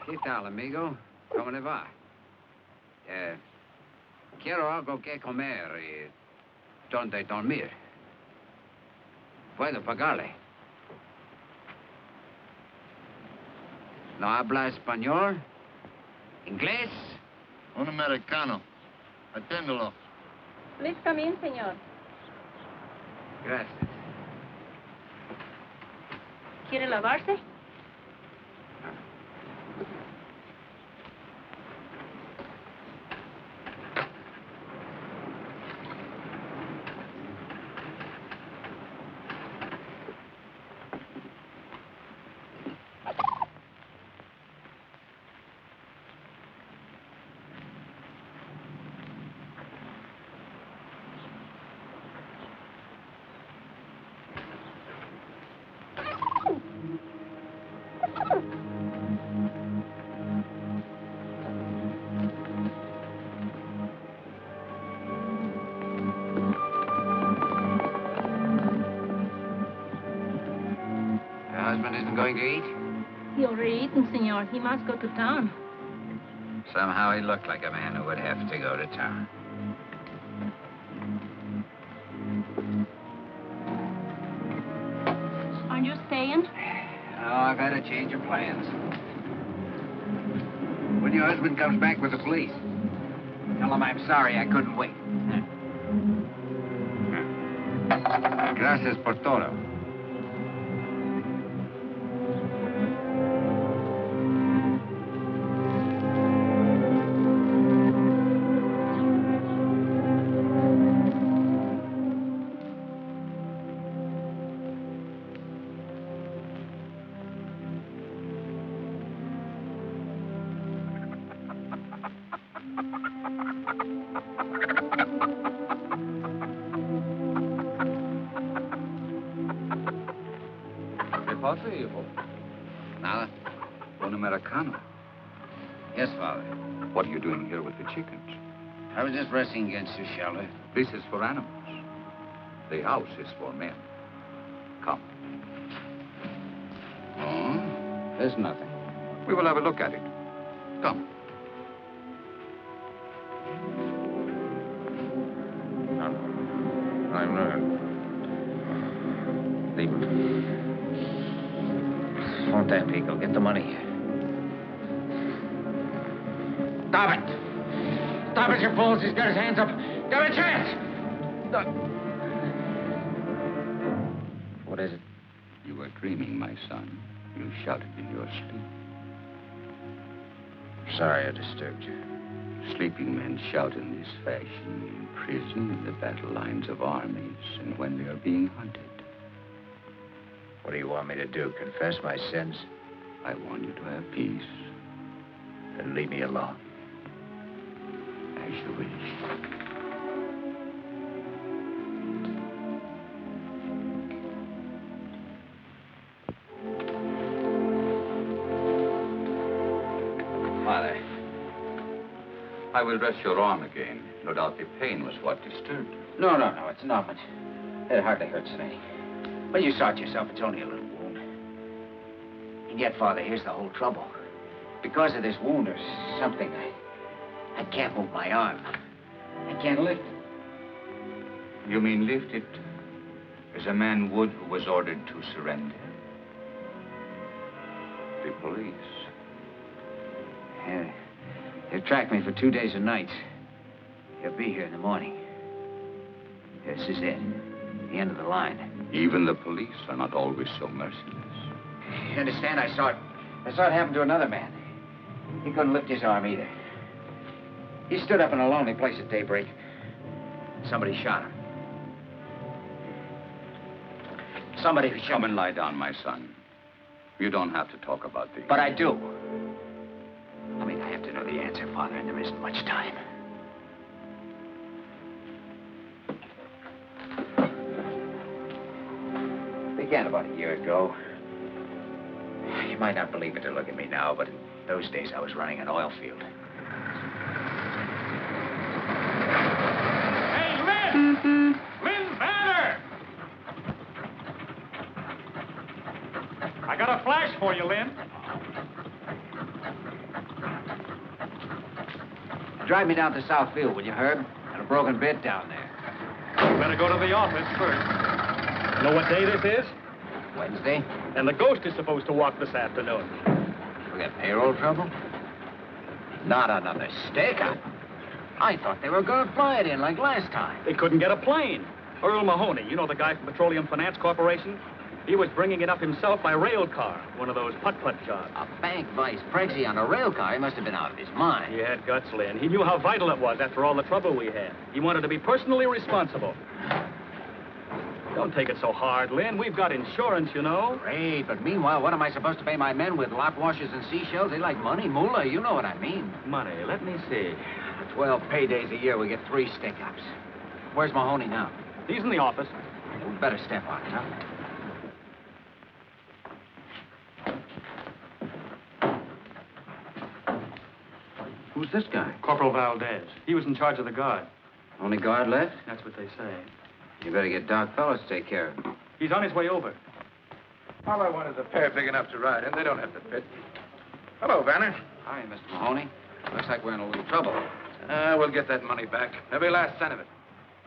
¿Qué tal, amigo? ¿Cómo le va? Quiero algo que comer y donde dormir. Puedo pagarle. ¿No habla español? ¿Inglés? Un americano. Aténdelo. Please come in, señor. Gracias. ¿Quiere lavarse? Isn't going to eat? He already eaten, senor. He must go to town. Somehow he looked like a man who would have to go to town. Aren't you staying? No, I've had a change of plans. When your husband comes back with the police, tell him I'm sorry I couldn't wait. Gracias por todo. Yes, Father. What are you doing here with the chickens? I was just resting against your shelter. This is for animals. The house is for men. Come. Oh? There's nothing. We will have a look at it. Come. I'm leave him. Won't that Pico get the money? Stop it! Stop it, you fools! He's got his hands up. Give him a chance! What is it? You were dreaming, my son. You shouted in your sleep. Sorry I disturbed you. Sleeping men shout in this fashion in prison, in the battle lines of armies, and when they are being hunted. What do you want me to do? Confess my sins? I want you to have peace. Then leave me alone. As you wish. Father. I will dress your arm again. No doubt the pain was what disturbed you. No, it's numbing. It hardly hurts any. Well, you saw it yourself. It's only a little wound. And yet, Father, here's the whole trouble. Because of this wound, there's something. I can't move my arm. I can't lift it. You mean lift it as a man would who was ordered to surrender? The police. Yeah. They've tracked me for 2 days and nights. He'll be here in the morning. This is it. The end of the line. Even the police are not always so merciless. You understand? I saw it happen to another man. He couldn't lift his arm either. He stood up in a lonely place at daybreak. Somebody shot him. Somebody shot him. Come and lie down, my son. You don't have to talk about the... But I do. I mean, I have to know the answer, Father, and there isn't much time. Began about a year ago. You might not believe it to look at me now, but in those days I was running an oil field. Hey, Lynn! Lynn Banner! I got a flash for you, Lynn. Drive me down to South Field, will you, Herb? Got a broken bit down there. You better go to the office first. Know what day this is? Wednesday? And the ghost is supposed to walk this afternoon. We got payroll trouble? Not another stick-up. I thought they were going to fly it in like last time. They couldn't get a plane. Earl Mahoney, you know the guy from Petroleum Finance Corporation? He was bringing it up himself by rail car, one of those putt-putt jobs. A bank vice prexy on a rail car? He must have been out of his mind. He had guts, Lynn. He knew how vital it was after all the trouble we had. He wanted to be personally responsible. Don't take it so hard, Lynn. We've got insurance, you know. Great, but meanwhile, what am I supposed to pay my men with lot washers and seashells? They like money, moolah, you know what I mean. Money, let me see. For 12 paydays a year, we get 3 stick-ups. Where's Mahoney now? He's in the office. We better step on it, huh? Who's this guy? Corporal Valdez. He was in charge of the guard. Only guard left? That's what they say. You better get Doc Fellows to take care of him. He's on his way over. All I want is a pair big enough to ride in. They don't have to fit. Hello, Banner. Hi, Mr. Mahoney. Looks like we're in a little trouble. We'll get that money back. Every last cent of it.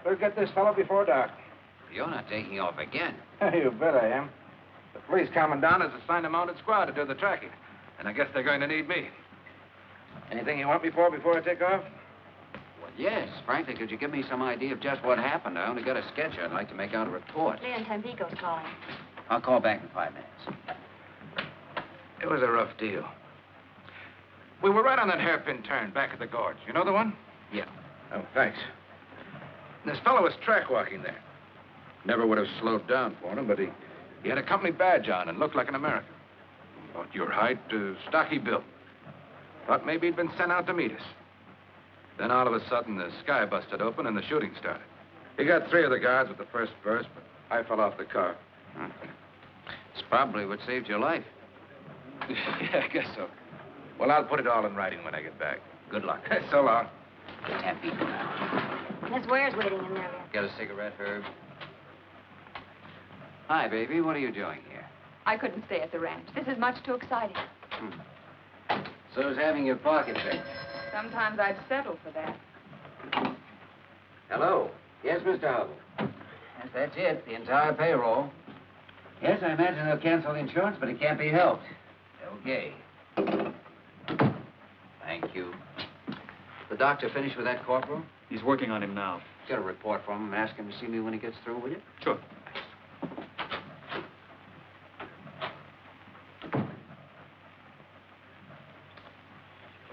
We'll get this fellow before dark. You're not taking off again. You bet I am. The police commandant has assigned a mounted squad to do the tracking. And I guess they're going to need me. Anything you want me for before I take off? Well, yes. Frankly, could you give me some idea of just what happened? I only got a sketch. I'd like to make out a report. Leon Tampico's calling. I'll call back in 5 minutes. It was a rough deal. We were right on that hairpin turn back at the gorge. You know the one? Yeah. Oh, thanks. This fellow was track walking there. Never would have slowed down for him, but he had a company badge on and looked like an American. About your height, stocky built. Thought maybe he'd been sent out to meet us. Then all of a sudden, the sky busted open and the shooting started. He got 3 of the guards with the first burst, but I fell off the car. It's probably what saved your life. Yeah, I guess so. Well, I'll put it all in writing when I get back. Good luck. So long. 10 people now. Miss Ware's waiting in there. Get a cigarette, Herb? Hi, baby. What are you doing here? I couldn't stay at the ranch. This is much too exciting. So is having your pocket picked. Sometimes I'd settle for that. Hello. Yes, Mr. Hubble. Yes, that's it. The entire payroll. Yes, I imagine they'll cancel the insurance, but it can't be helped. Okay. Thank you. The doctor finished with that corporal? He's working on him now. Get a report from him. Ask him to see me when he gets through, will you? Sure.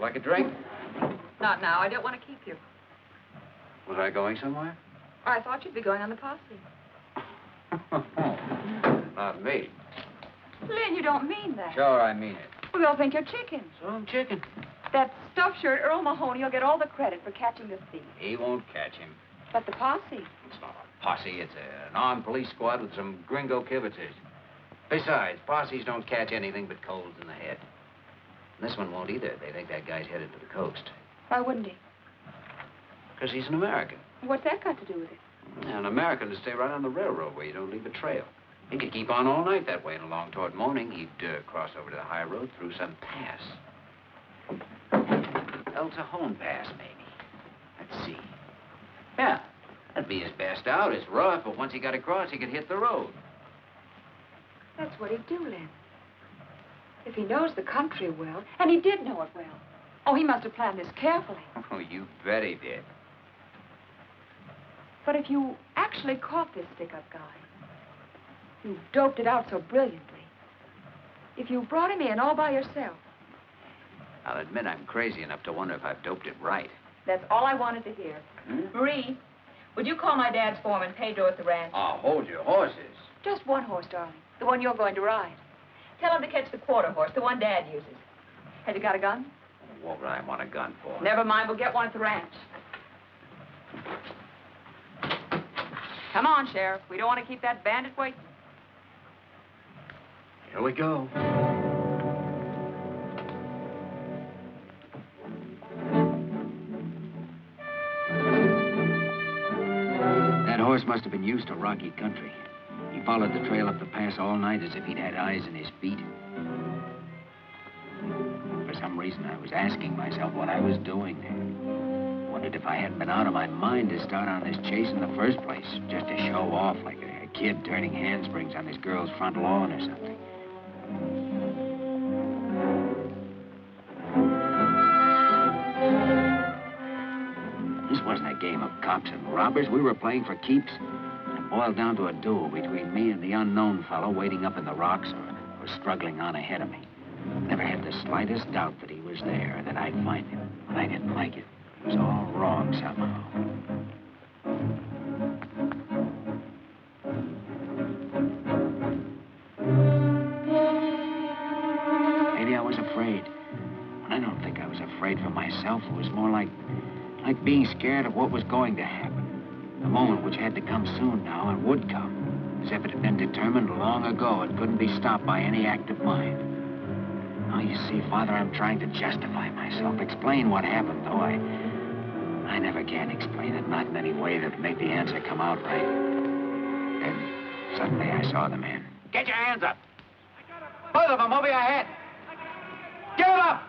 Like a drink? Not now. I don't want to keep you. Was I going somewhere? I thought you'd be going on the posse. Not me. Lynn, you don't mean that. Sure, I mean it. Well, they'll think you're chicken. So I'm chicken. That stuffed shirt, Earl Mahoney, will get all the credit for catching the thief. He won't catch him. But the posse. It's not a posse. It's an armed police squad with some gringo kibitzers. Besides, posses don't catch anything but colds in the head. And this one won't either. They think that guy's headed to the coast. Why wouldn't he? Because he's an American. What's that got to do with it? An American to stay right on the railroad where you don't leave a trail. He could keep on all night that way, and along toward morning, he'd cross over to the high road through some pass. El Cajon Pass, maybe. Let's see. Yeah, that'd be his best out. It's rough, but once he got across, he could hit the road. That's what he'd do, Lynn. If he knows the country well, and he did know it well. Oh, he must have planned this carefully. Oh, you bet he did. But if you actually caught this stick-up guy, you doped it out so brilliantly. If you brought him in all by yourself. I'll admit I'm crazy enough to wonder if I've doped it right. That's all I wanted to hear. Marie, would you call my dad's foreman, Pedro, at the ranch? Oh, hold your horses. Just one horse, darling. The one you're going to ride. Tell him to catch the quarter horse, the one Dad uses. Have you got a gun? What would I want a gun for? Never mind, we'll get one at the ranch. Come on, Sheriff. We don't want to keep that bandit waiting. Here we go. That horse must have been used to rocky country. He followed the trail up the pass all night as if he'd had eyes in his feet. For some reason, I was asking myself what I was doing there. Wondered if I hadn't been out of my mind to start on this chase in the first place, just to show off like a kid turning handsprings on his girl's front lawn or something. This wasn't a game of cops and robbers. We were playing for keeps. It boiled down to a duel between me and the unknown fellow waiting up in the rocks or struggling on ahead of me. Never had the slightest doubt that he was there, that I'd find him. But I didn't like it. It was all wrong somehow. Maybe I was afraid. I don't think I was afraid for myself. It was more like being scared of what was going to happen. The moment which had to come soon now and would come. As if it had been determined long ago. It couldn't be stopped by any act of mine. Now, you see, Father, I'm trying to justify myself. Explain what happened, though. I never can explain it. Not in any way that'd make the answer come out right. Then, suddenly, I saw the man. Get your hands up! Both of them over your head! Give up!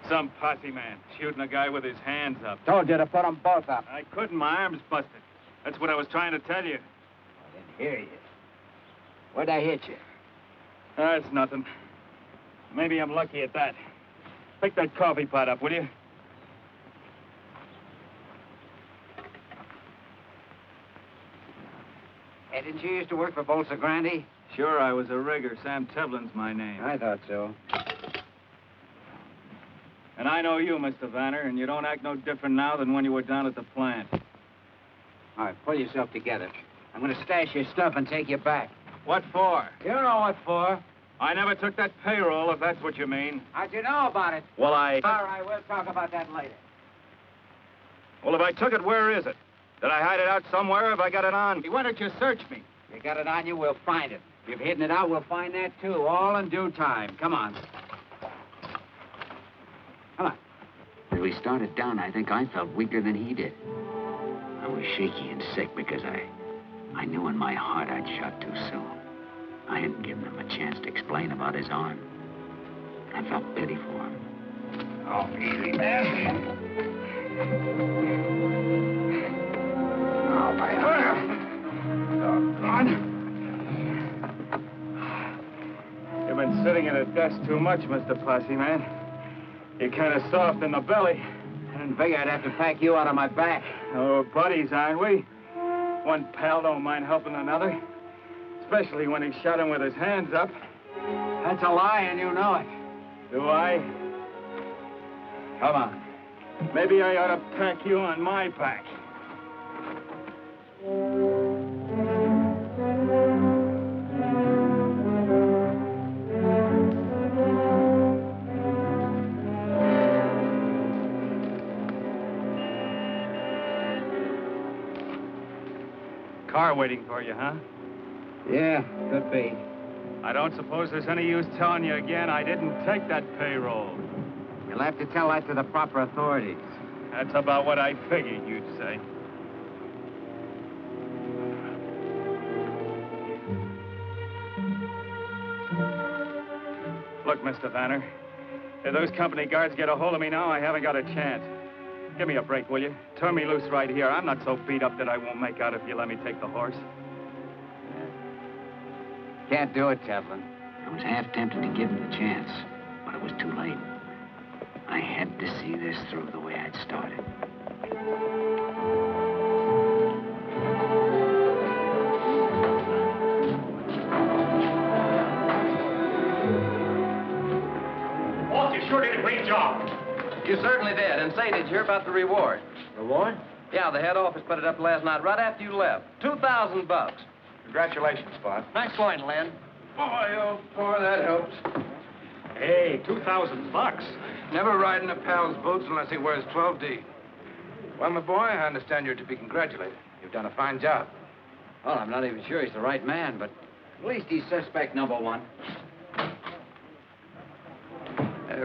Some posse man shooting a guy with his hands up. Told you to put them both up. I couldn't. My arm's busted. That's what I was trying to tell you. I didn't hear you. Where'd I hit you? That's nothing. Maybe I'm lucky at that. Pick that coffee pot up, will you? Hey, didn't you used to work for Bolsa Grande? Sure, I was a rigger. Sam Tevlin's my name. I thought so. And I know you, Mr. Vanner, and you don't act no different now than when you were down at the plant. All right, pull yourself together. I'm going to stash your stuff and take you back. What for? You know what for. I never took that payroll, if that's what you mean. How'd you know about it? Well, All right, we'll talk about that later. Well, if I took it, where is it? Did I hide it out somewhere? Have I got it on? Why don't you search me? You got it on you, we'll find it. If you've hidden it out, we'll find that, too, all in due time. Come on. Come on. As we started down, I think I felt weaker than he did. I was shaky and sick because I knew in my heart I'd shot too soon. I hadn't given him a chance to explain about his arm. I felt pity for him. Oh, easy, man. Oh, my arm. Doggone. You've been sitting at a desk too much, Mr. Posse, man. You're kind of soft in the belly. I didn't figure I'd have to pack you out of my back. Oh, buddies, aren't we? One pal don't mind helping another. Especially when he shot him with his hands up. That's a lie, and you know it. Do I? Come on. Maybe I ought to pack you on my back. Car waiting for you, huh? Yeah, could be. I don't suppose there's any use telling you again I didn't take that payroll. You'll have to tell that to the proper authorities. That's about what I figured you'd say. Look, Mr. Vanner, if those company guards get a hold of me now, I haven't got a chance. Give me a break, will you? Turn me loose right here. I'm not so beat up that I won't make out if you let me take the horse. Can't do it, Chaplain. I was half tempted to give him the chance, but it was too late. I had to see this through the way I'd started. Walt, you sure did a great job. You certainly did. And say, did you hear about the reward? Reward? Yeah, the head office put it up last night, right after you left. $2,000. Congratulations, Spot. Nice going, Len. Boy, oh, boy, that helps. Hey, $2,000. Never ride in a pal's boots unless he wears 12D. Well, my boy, I understand you're to be congratulated. You've done a fine job. Well, I'm not even sure he's the right man, but at least he's suspect number one.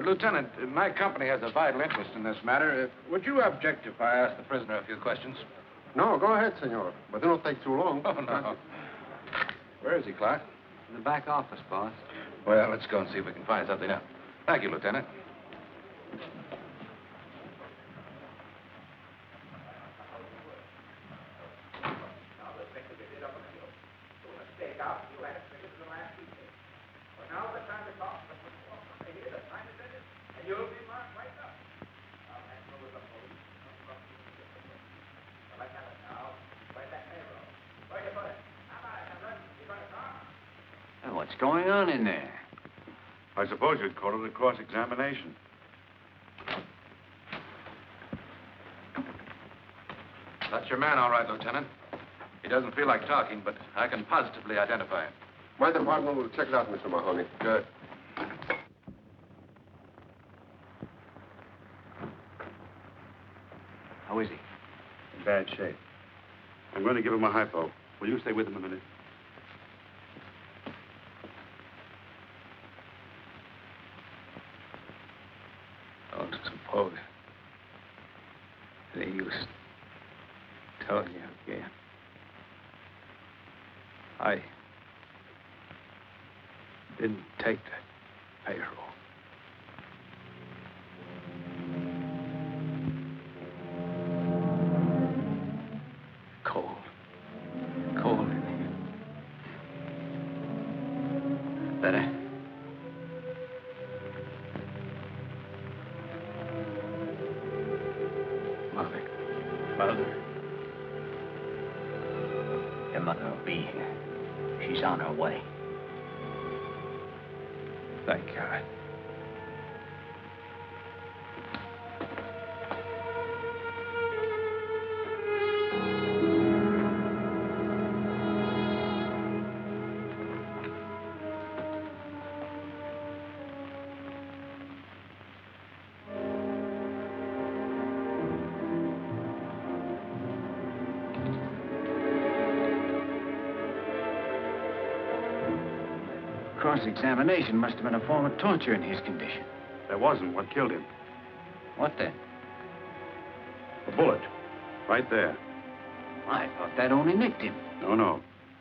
Lieutenant, my company has a vital interest in this matter. Would you object if I asked the prisoner a few questions? No, go ahead, senor. But they don't take too long. Oh, no. Where is he, Clark? In the back office, boss. Well, let's go and see if we can find something out. Thank you, Lieutenant. What's going on in there? I suppose you'd call it a cross-examination. That's your man, all right, Lieutenant. He doesn't feel like talking, but I can positively identify him. My department will check it out, Mr. Mahoney. Good. How is he? In bad shape. I'm going to give him a hypo. Will you stay with him a minute? Don't suppose they use telling you again. I didn't take that payroll. Cold in here. Better? Mother. Your mother will be here. She's on her way. Thank God. cross-examination must have been a form of torture in his condition. There wasn't. What killed him? What then? A bullet. Right there. I thought that only nicked him. No, no.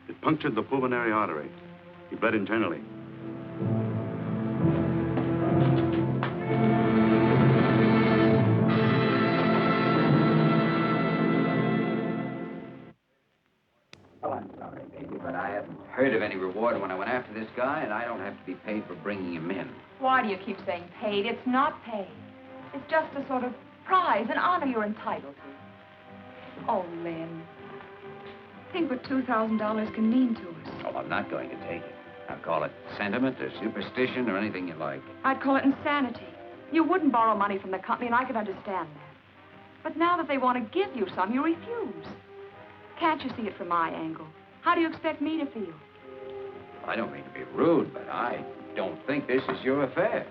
It punctured the pulmonary artery. He bled internally. Well, I'm sorry, baby, but I haven't heard of any reward when I went after this guy, and I don't have to be paid for bringing him in. Why do you keep saying paid? It's not paid. It's just a sort of prize, an honor you're entitled to. Oh, Lynn. Think what $2,000 can mean to us. Oh, I'm not going to take it. I'll call it sentiment or superstition or anything you like. I'd call it insanity. You wouldn't borrow money from the company, and I could understand that. But now that they want to give you some, you refuse. Can't you see it from my angle? How do you expect me to feel? I don't mean to be rude, but I don't think this is your affair.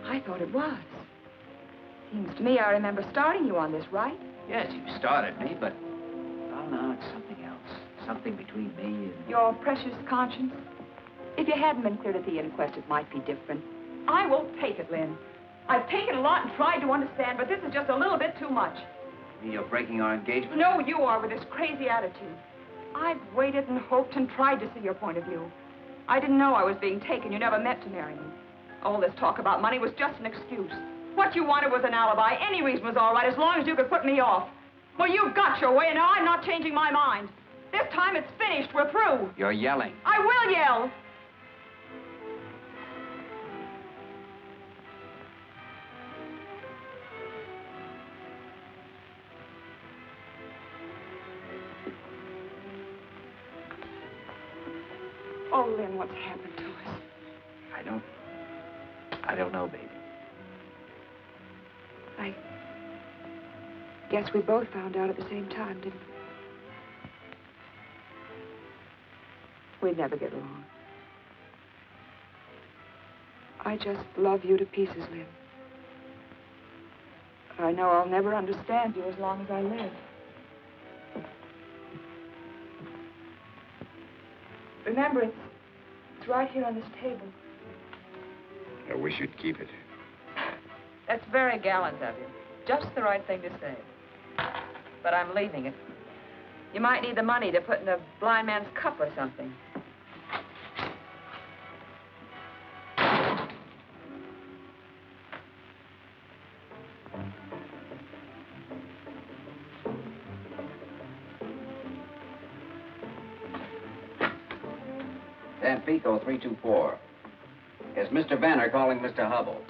I thought it was. Seems to me I remember starting you on this, right? Yes, you started me, but... Oh, no, it's something else. Something between me and... Your precious conscience? If you hadn't been cleared at the inquest, it might be different. I won't take it, Lynn. I've taken a lot and tried to understand, but this is just a little bit too much. You're breaking our engagement? No, you are with this crazy attitude. I've waited and hoped and tried to see your point of view. I didn't know I was being taken. You never meant to marry me. All this talk about money was just an excuse. What you wanted was an alibi. Any reason was all right, as long as you could put me off. Well, you got your way, and now I'm not changing my mind. This time it's finished. We're through. You're yelling. I will yell. Oh, Lynn, what's happened to us? I don't know, baby. I guess we both found out at the same time, didn't we? We'd never get along. I just love you to pieces, Lynn. I know I'll never understand you as long as I live. Remember, it's right here on this table. I wish you'd keep it. That's very gallant of you. Just the right thing to say. But I'm leaving it. You might need the money to put in a blind man's cup or something. Tampico 324. Is Mr. Vanner calling Mr. Hubble?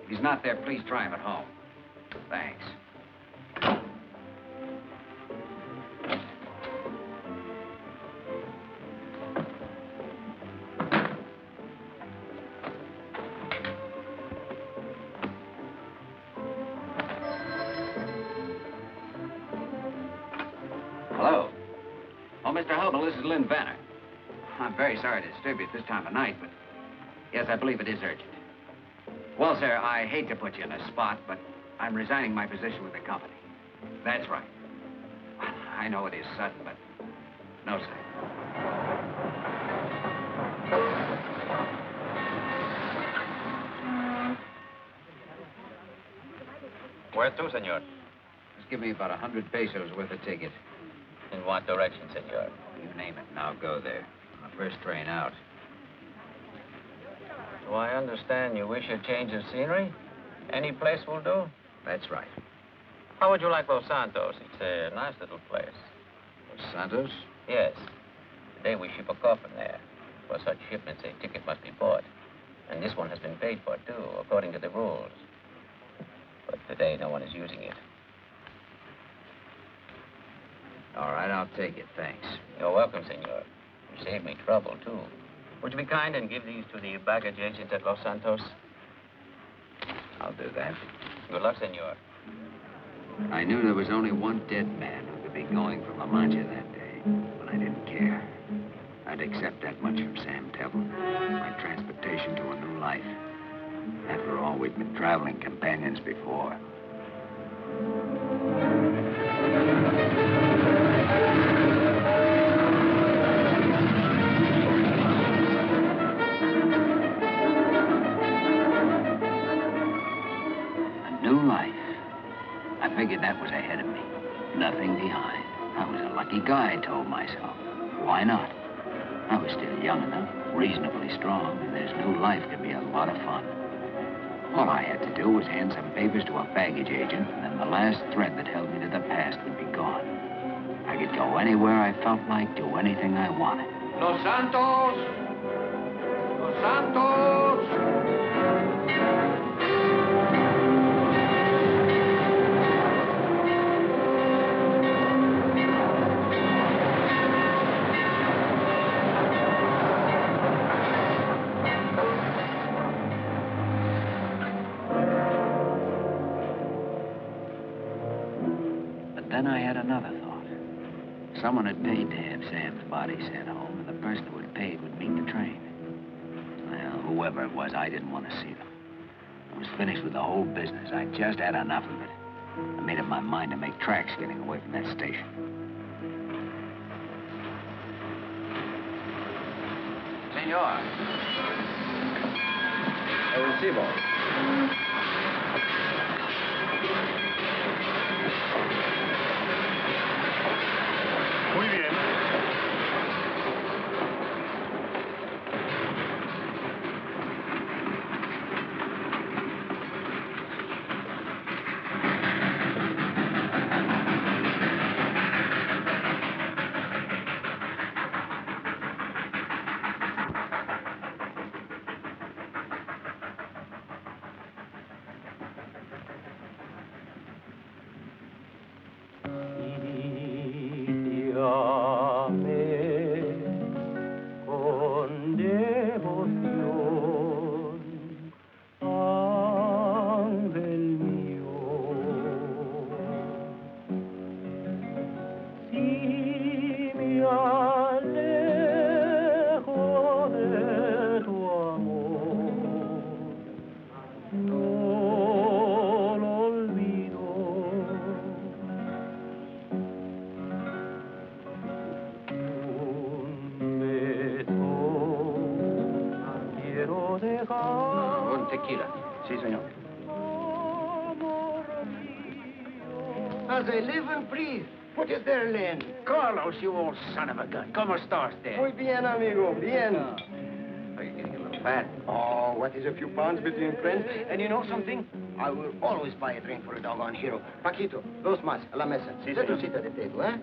If he's not there, please try him at home. Thanks. Hello. Oh, Mr. Hubble, this is Lynn Vanner. I'm very sorry to disturb you at this time of night, but yes, I believe it is urgent. Well, sir, I hate to put you in a spot, but I'm resigning my position with the company. That's right. I know it is sudden, but no, sir. Where to, senor? Just give me about 100 pesos worth of ticket. In what direction, senor? You name it, and I'll go there. On the first train out. Do I understand you wish a change of scenery? Any place will do? That's right. How would you like Los Santos? It's a nice little place. Los Santos? Yes. Today we ship a coffin there. For such shipments, a ticket must be bought. And this one has been paid for, too, according to the rules. But today, no one is using it. All right, I'll take it, thanks. You're welcome, senor. You saved me trouble, too. Would you be kind and give these to the baggage agent at Los Santos? I'll do that. Good luck, senor. I knew there was only one dead man who could be going from La Mancha that day, but I didn't care. I'd accept that much from Sam Temple. My transportation to a new life. After all, we'd been traveling companions before. behind. I was a lucky guy, I told myself. Why not? I was still young enough, reasonably strong, and this new life could be a lot of fun. All I had to do was hand some papers to a baggage agent, and then the last thread that held me to the past would be gone. I could go anywhere I felt like, do anything I wanted. Los Santos! Los Santos! But then I had another thought. Someone had paid to have Sam's body sent home, and the person who had paid would meet the train. Well, whoever it was, I didn't want to see them. I was finished with the whole business. I just had enough of it. I made up my mind to make tracks getting away from that station. Senor. Recibo. Muy bien. Un tequila. Sí, señor. As I live and breathe. What is there, Len? Carlos, you old son of a gun. ¿Cómo estás, there? Muy bien, amigo, bien. Are you getting a little fat? Oh, what is a few pounds between friends? And you know something? I will always buy a drink for a doggone hero. Paquito, dos más, a la mesa. Sí, Let señor. us sit at the table, eh?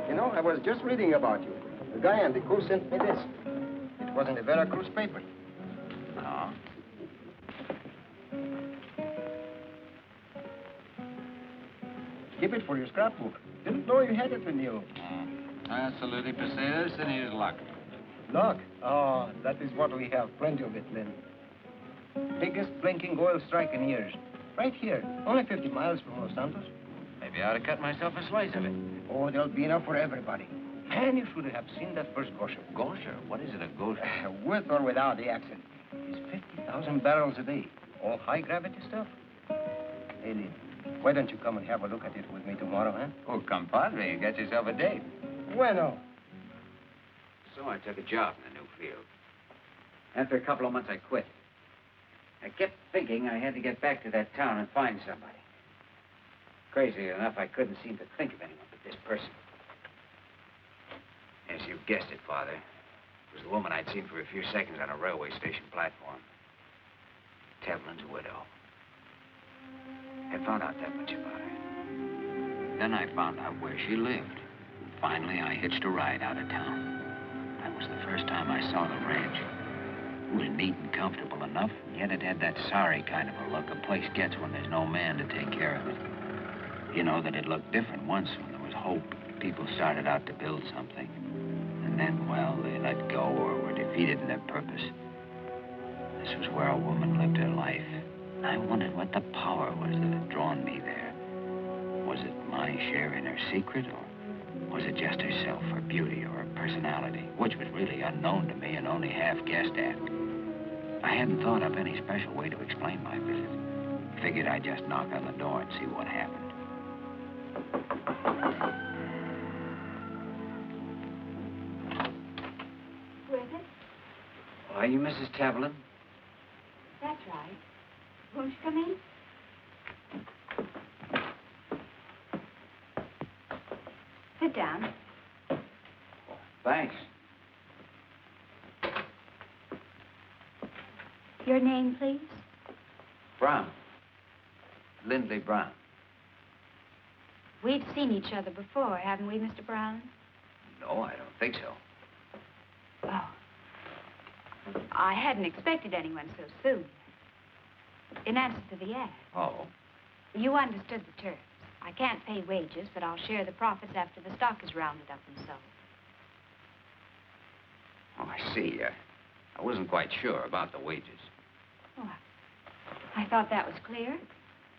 You know, I was just reading about you. The guy on the crew sent me this. It was in the Veracruz paper. No. Keep it for your scrapbook. Didn't know you had it with you. Absolutely perceives in his luck. Look. Oh, that is what we have. Plenty of it, Lynn. Biggest blinking oil strike in years. Right here. Only 50 miles from Los Santos. Maybe I ought to cut myself a slice of it. Oh, there'll be enough for everybody. Man, you should have seen that first gosher. Gosher? What is it, a gosher? With or without the accent. It's 50,000 barrels a day. All high-gravity stuff. Hey, Lynn, why don't you come and have a look at it with me tomorrow, huh? Oh, compadre, you got yourself a date. Bueno. So I took a job in the new field. After a couple of months, I quit. I kept thinking I had to get back to that town and find somebody. Crazy enough, I couldn't seem to think of anyone but this person. Yes, you guessed it, Father. It was the woman I'd seen for a few seconds on a railway station platform. Tevlin's widow. I found out that much about her. Then I found out where she lived. Finally, I hitched a ride out of town. That was the first time I saw the ranch. It was neat and comfortable enough, and yet it had that sorry kind of a look a place gets when there's no man to take care of it. You know that it looked different once when there was hope. People started out to build something. And then, well, they let go or were defeated in their purpose. This was where a woman lived her life. I wondered what the power was that had drawn me there. Was it my share in her secret, or was it just herself, her beauty, or her personality, which was really unknown to me and only half guessed at? I hadn't thought up any special way to explain my visit. Figured I'd just knock on the door and see what happened. Who is it? Are you Mrs. Tevlin? That's right. Won't you come in? Sit down. Thanks. Your name, please? Brown. Lindley Brown. We've seen each other before, haven't we, Mr. Brown? No, I don't think so. Oh. I hadn't expected anyone so soon. In answer to the ad. Oh. You understood the terms. I can't pay wages, but I'll share the profits after the stock is rounded up and sold. Oh, I see. I wasn't quite sure about the wages. Oh, I thought that was clear.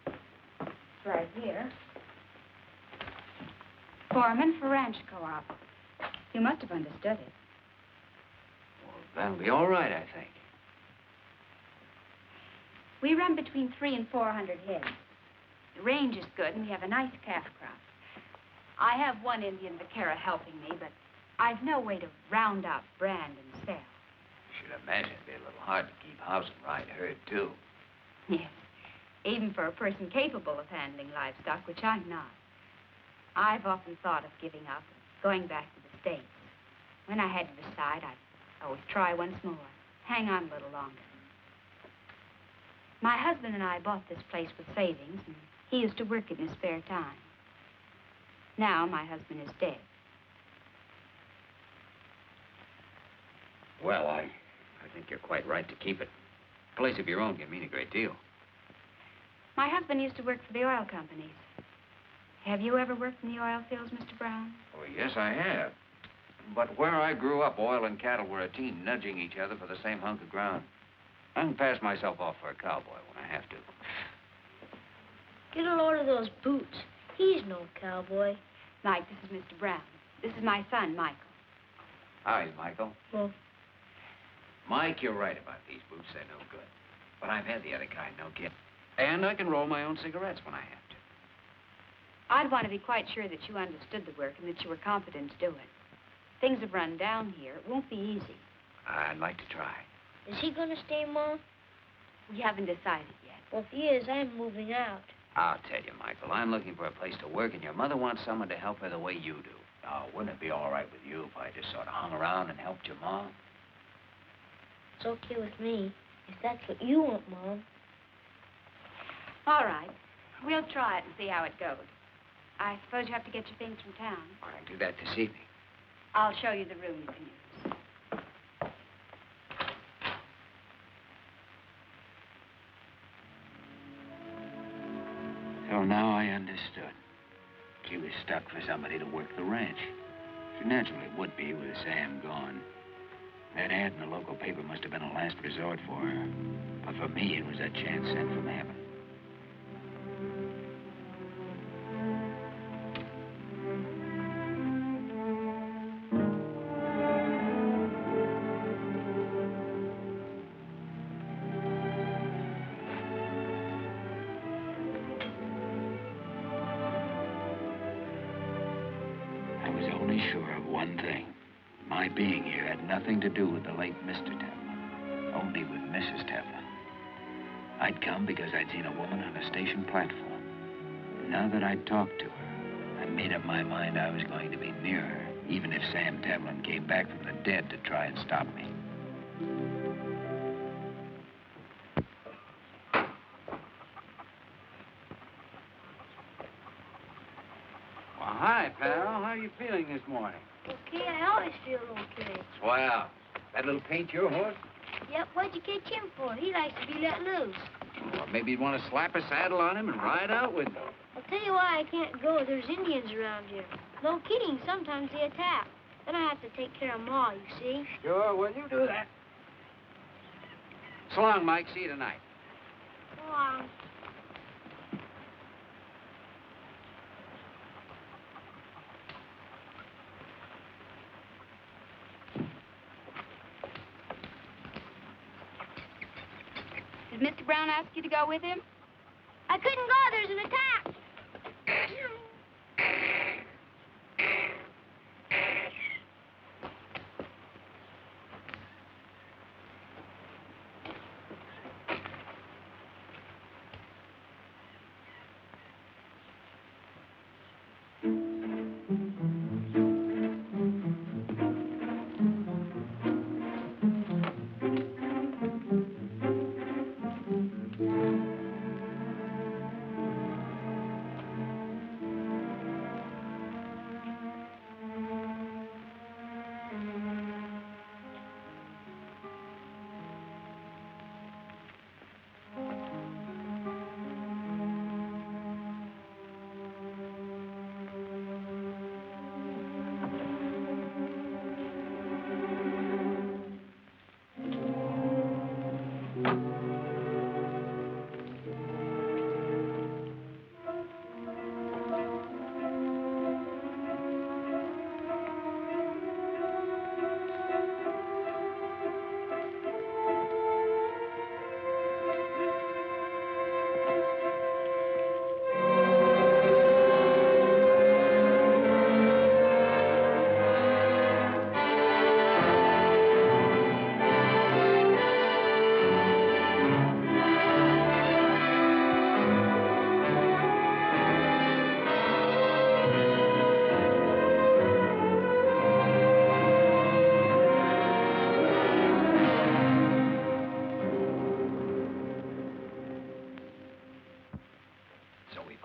It's right here. Foreman for ranch co-op. You must have understood it. Well, that'll be all right, I think. We run between 300 and 400 heads. The range is good, and we have a nice calf crop. I have one Indian vaquera helping me, but I've no way to round up, brand, and sell. Should imagine it'd be a little hard to keep house and ride herd, too. Yes, even for a person capable of handling livestock, which I'm not. I've often thought of giving up, going back to the States. When I had to decide, I'd always try once more, hang on a little longer. My husband and I bought this place with savings, and he used to work in his spare time. Now my husband is dead. Well, I think you're quite right to keep it. A place of your own can mean a great deal. My husband used to work for the oil companies. Have you ever worked in the oil fields, Mr. Brown? Oh, yes, I have. But where I grew up, oil and cattle were a team nudging each other for the same hunk of ground. I can pass myself off for a cowboy when I have to. Get a load of those boots. He's no cowboy. Mike, this is Mr. Brown. This is my son, Michael. Hi, Michael. Well, Mike, you're right about these boots. They're no good. But I've had the other kind, no kid. And I can roll my own cigarettes when I have to. I'd want to be quite sure that you understood the work and that you were competent to do it. Things have run down here. It won't be easy. I'd like to try. is he gonna stay, Mom? We haven't decided yet. Well, if he is, I'm moving out. I'll tell you, Michael, I'm looking for a place to work, and your mother wants someone to help her the way you do. Now, wouldn't it be all right with you if I just sort of hung around and helped your mom? It's okay with me, if that's what you want, Mom. All right. We'll try it and see how it goes. I suppose you have to get your things from town. I can do that this evening. I'll show you the room you can use. So now I understood. She was stuck for somebody to work the ranch. She naturally would be with Sam gone. That ad in the local paper must have been a last resort for her. But for me, it was a chance sent from heaven. I was only sure of one thing. My being here had nothing to do with the late Mr. Teflon, only with Mrs. Teflon. I'd come because I'd seen a woman on a station platform. Now that I'd talked to her, I made up my mind I was going to be near her, even if Sam Teflon came back from the dead to try and stop me. Well, hi, pal. How are you feeling this morning? Okay, I always feel okay. Swell. That little paint your horse? Yep, what'd you catch him for? He likes to be let loose. Well, maybe you'd want to slap a saddle on him and ride out with him. I'll tell you why I can't go. There's Indians around here. No kidding, sometimes they attack. Then I have to take care of Ma, you see. Sure, well, you do that. So long, Mike. See you tonight. Go on. Did Mr. Brown ask you to go with him? I couldn't go. There's an attack.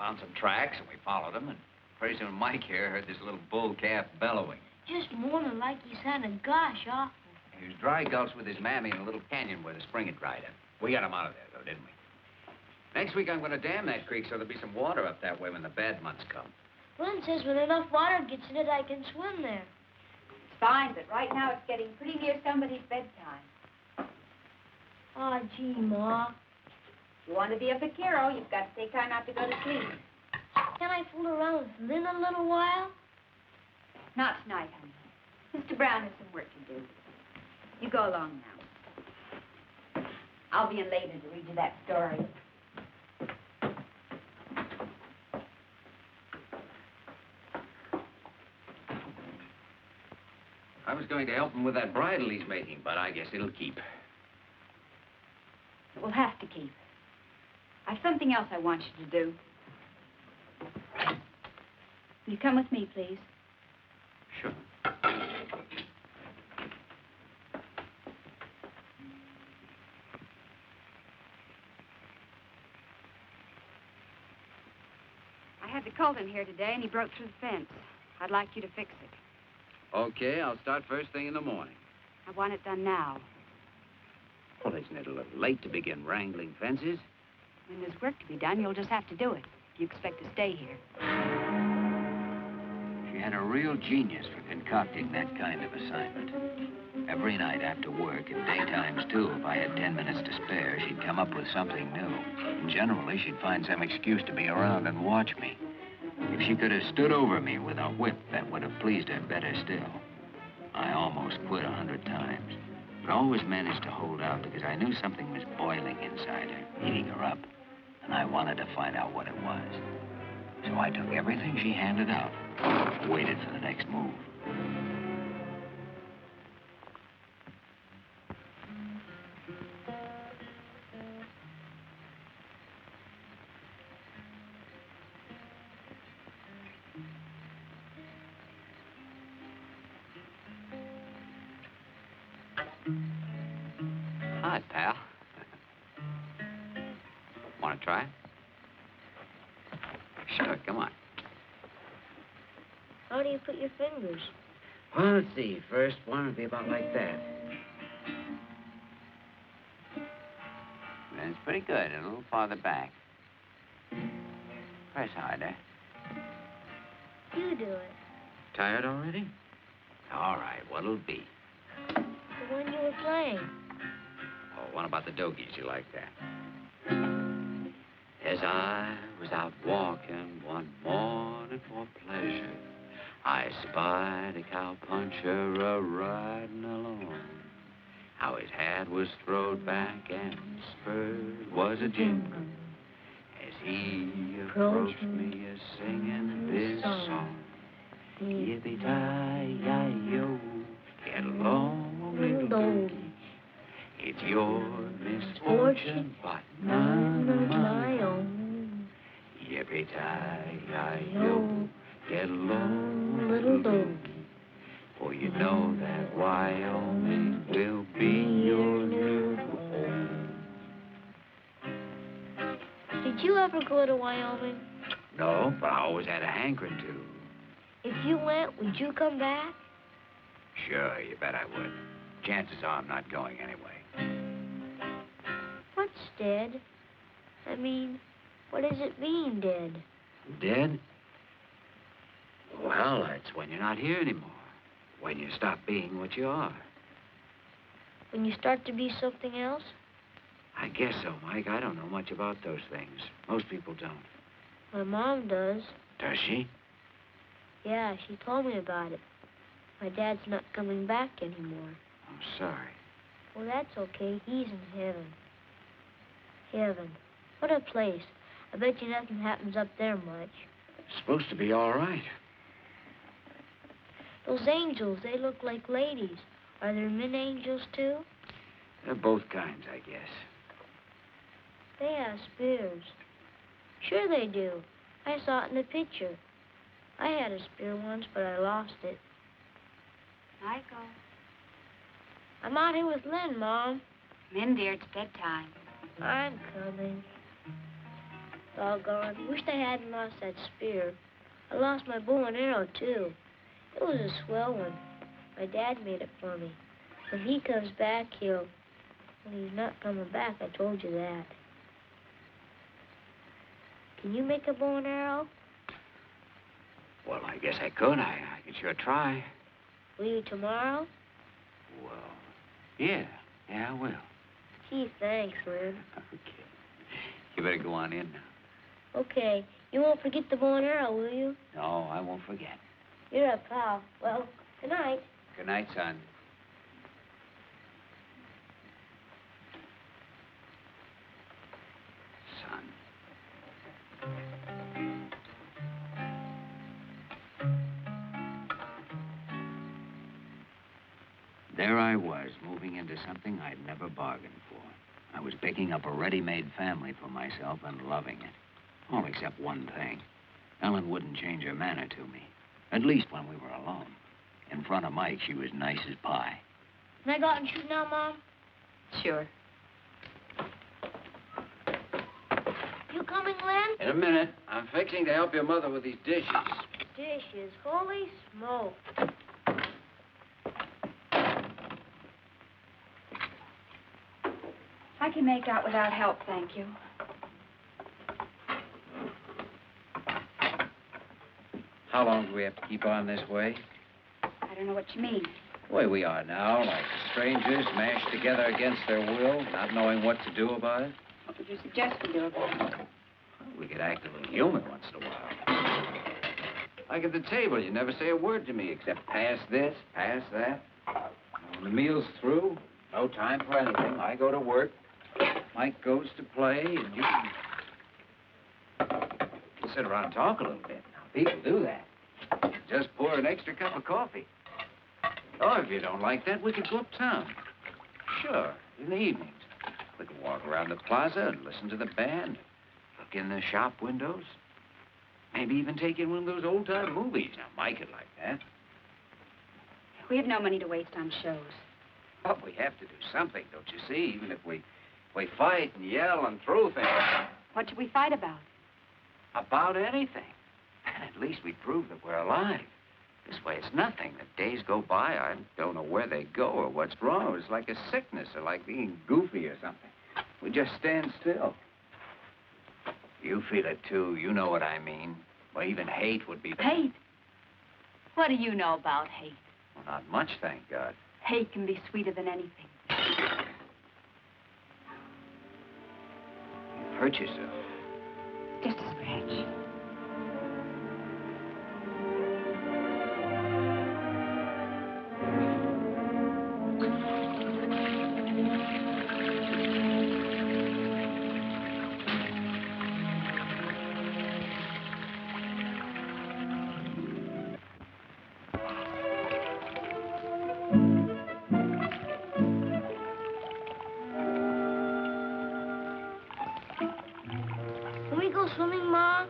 Found some tracks, and we followed them, and pretty soon Mike here heard this little bull calf bellowing. Just moaning like he sounded gosh awful. He was dry gulched with his mammy in a little canyon where the spring had dried up. We got him out of there, though, didn't we? Next week, I'm going to dam that creek so there'll be some water up that way when the bad months come. Glenn says when enough water gets in it, I can swim there. It's fine, but right now it's getting pretty near somebody's bedtime. Aw, gee, Ma. If you want to be a vaquero, you've got to take time out to go to sleep. Can I fool around with Lynn a little while? Not tonight, honey. Mr. Brown has some work to do. You go along now. I'll be in later to read you that story. I was going to help him with that bridle he's making, but I guess it'll keep. It will have to keep. I've something else I want you to do. Will you come with me, please? Sure. I had the colt in here today, and he broke through the fence. I'd like you to fix it. Okay, I'll start first thing in the morning. I want it done now. Well, isn't it a little late to begin wrangling fences? When there's work to be done, you'll just have to do it. If you expect to stay here. She had a real genius for concocting that kind of assignment. Every night after work, and daytimes too, if I had 10 minutes to spare, she'd come up with something new. And generally, she'd find some excuse to be around and watch me. If she could have stood over me with a whip, that would have pleased her better still. I almost quit 100 times, but always managed to hold out because I knew something was boiling inside her, eating her up, and I wanted to find out what it was. So I took everything she handed out, waited for the next move. Hi, pal. Want to try? Sure, come on. How do you put your fingers? Well, let's see. First one would be about like that. That's pretty good. A little farther back. Press harder. You do it. Tired already? All right, what'll it be? The one you were playing. Oh, what about the Dogies? You like that? As I was out walking one morning for pleasure, I spied a cowpuncher a-riding along. How his hat was throwed back and his spurs was a-jingling as he approached me a-singing this song. Yippee-ki-yi-yo, get along, little doggy. It's your misfortune, but none of my own. Yippee-ki-yi-yo, get along, little doggy. For you know that Wyoming will be your new home. Did you ever go to Wyoming? No, but I always had a hankering to. If you went, would you come back? Sure, you bet I would. Chances are I'm not going anyway. What's dead? I mean, what does it mean, dead? Dead? Well, that's when you're not here anymore. When you stop being what you are. When you start to be something else? I guess so, Mike. I don't know much about those things. Most people don't. My mom does. Does she? Yeah, she told me about it. My dad's not coming back anymore. I'm sorry. Well, that's okay. He's in heaven. Heaven. What a place. I bet you nothing happens up there much. It's supposed to be all right. Those angels, they look like ladies. Are there men angels, too? They're both kinds, I guess. They have spears. Sure they do. I saw it in the picture. I had a spear once, but I lost it. Michael. I'm out here with Lynn, Mom. Come in, dear. It's bedtime. I'm coming. Doggone. Wished I hadn't lost that spear. I lost my bow and arrow, too. It was a swell one. My dad made it for me. When he comes back, he'll... Well, he's not coming back, I told you that. Can you make a bow and arrow? Well, I guess I could. I could sure try. Will you tomorrow? Well, yeah. Yeah, I will. Gee, thanks, Lynn. Okay. You better go on in now. Okay. You won't forget the bow and arrow, will you? No, I won't forget. You're a pal. Well, good night. Good night, son. Son. There I was, moving into something I'd never bargained for. I was picking up a ready-made family for myself and loving it. All except one thing. Ellen wouldn't change her manner to me. At least when we were alone. In front of Mike, she was nice as pie. Can I go out and shoot now, Mom? Sure. You coming, Lynn? In a minute. I'm fixing to help your mother with these dishes. Dishes. Holy smoke. I can make out without help, thank you. How long do we have to keep on this way? I don't know what you mean. The way we are now, like strangers mashed together against their will, not knowing what to do about it. What would you suggest we do about it? We could act a little human once in a while. Like at the table, you never say a word to me except pass this, pass that. When the meal's through, no time for anything. I go to work. Mike goes to play, and you can sit around and talk a little bit. Now, people do that. Just pour an extra cup of coffee. Or if you don't like that, we could go uptown. Sure, in the evenings. We could walk around the plaza and listen to the band. Look in the shop windows. Maybe even take in one of those old-time movies. Now, Mike would like that. We have no money to waste on shows. But we have to do something, don't you see? Even if we fight and yell and throw things. What should we fight about? About anything. At least we prove that we're alive. This way it's nothing. The days go by, I don't know where they go or what's wrong. It's like a sickness or like being goofy or something. We just stand still. You feel it, too. You know what I mean. Well, even hate would be... Hate? What do you know about hate? Well, not much, thank God. Hate can be sweeter than anything. You've hurt yourself. Just a scratch. Can we go swimming, Ma?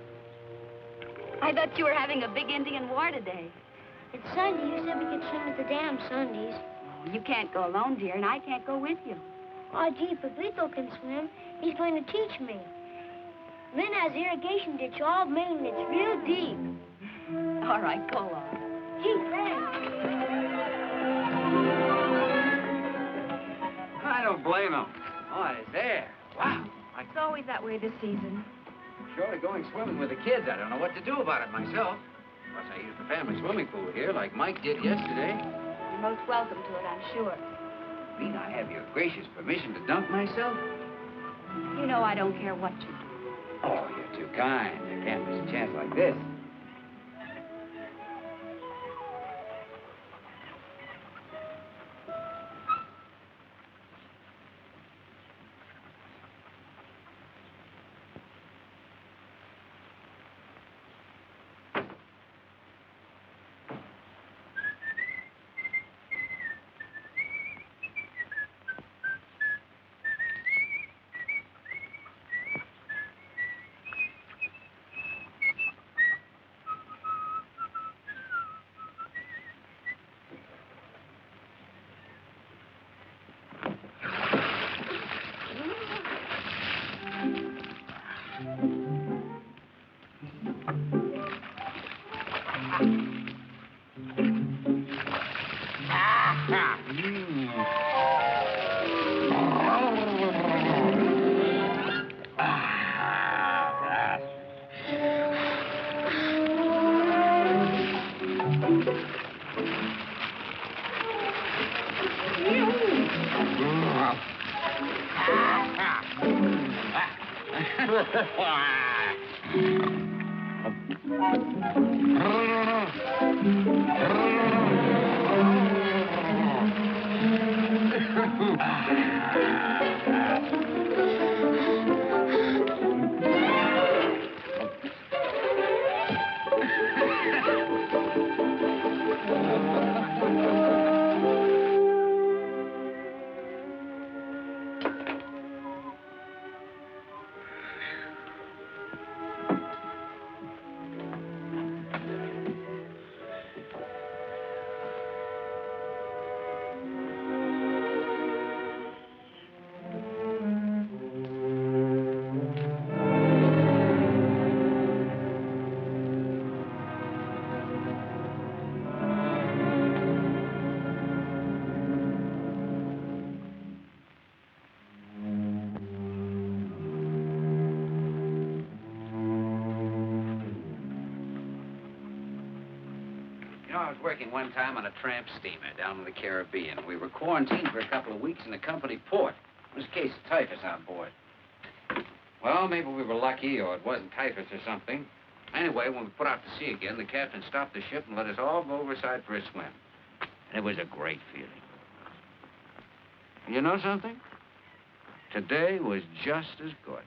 I thought you were having a big Indian war today. It's Sunday. You said we could swim at the dam Sundays. You can't go alone, dear, and I can't go with you. Oh, gee, Pablito can swim. He's going to teach me. Lynn has irrigation ditch all made, and it's real deep. All right, go on. Gee, thanks. I don't blame him. Oh, it's there. Wow. It's always that way this season. Short of going swimming with the kids, I don't know what to do about it myself. Plus, I use the family swimming pool here like Mike did yesterday. You're most welcome to it, I'm sure. Mean I have your gracious permission to dunk myself? You know I don't care what you do. Oh, you're too kind. You can't miss a chance like this. You know, I was working one time on a tramp steamer down in the Caribbean. We were quarantined for a couple of weeks in the company port. There was a case of typhus on board. Well, maybe we were lucky, or it wasn't typhus or something. Anyway, when we put out to sea again, the captain stopped the ship and let us all go overside for a swim. And it was a great feeling. And you know something? Today was just as good.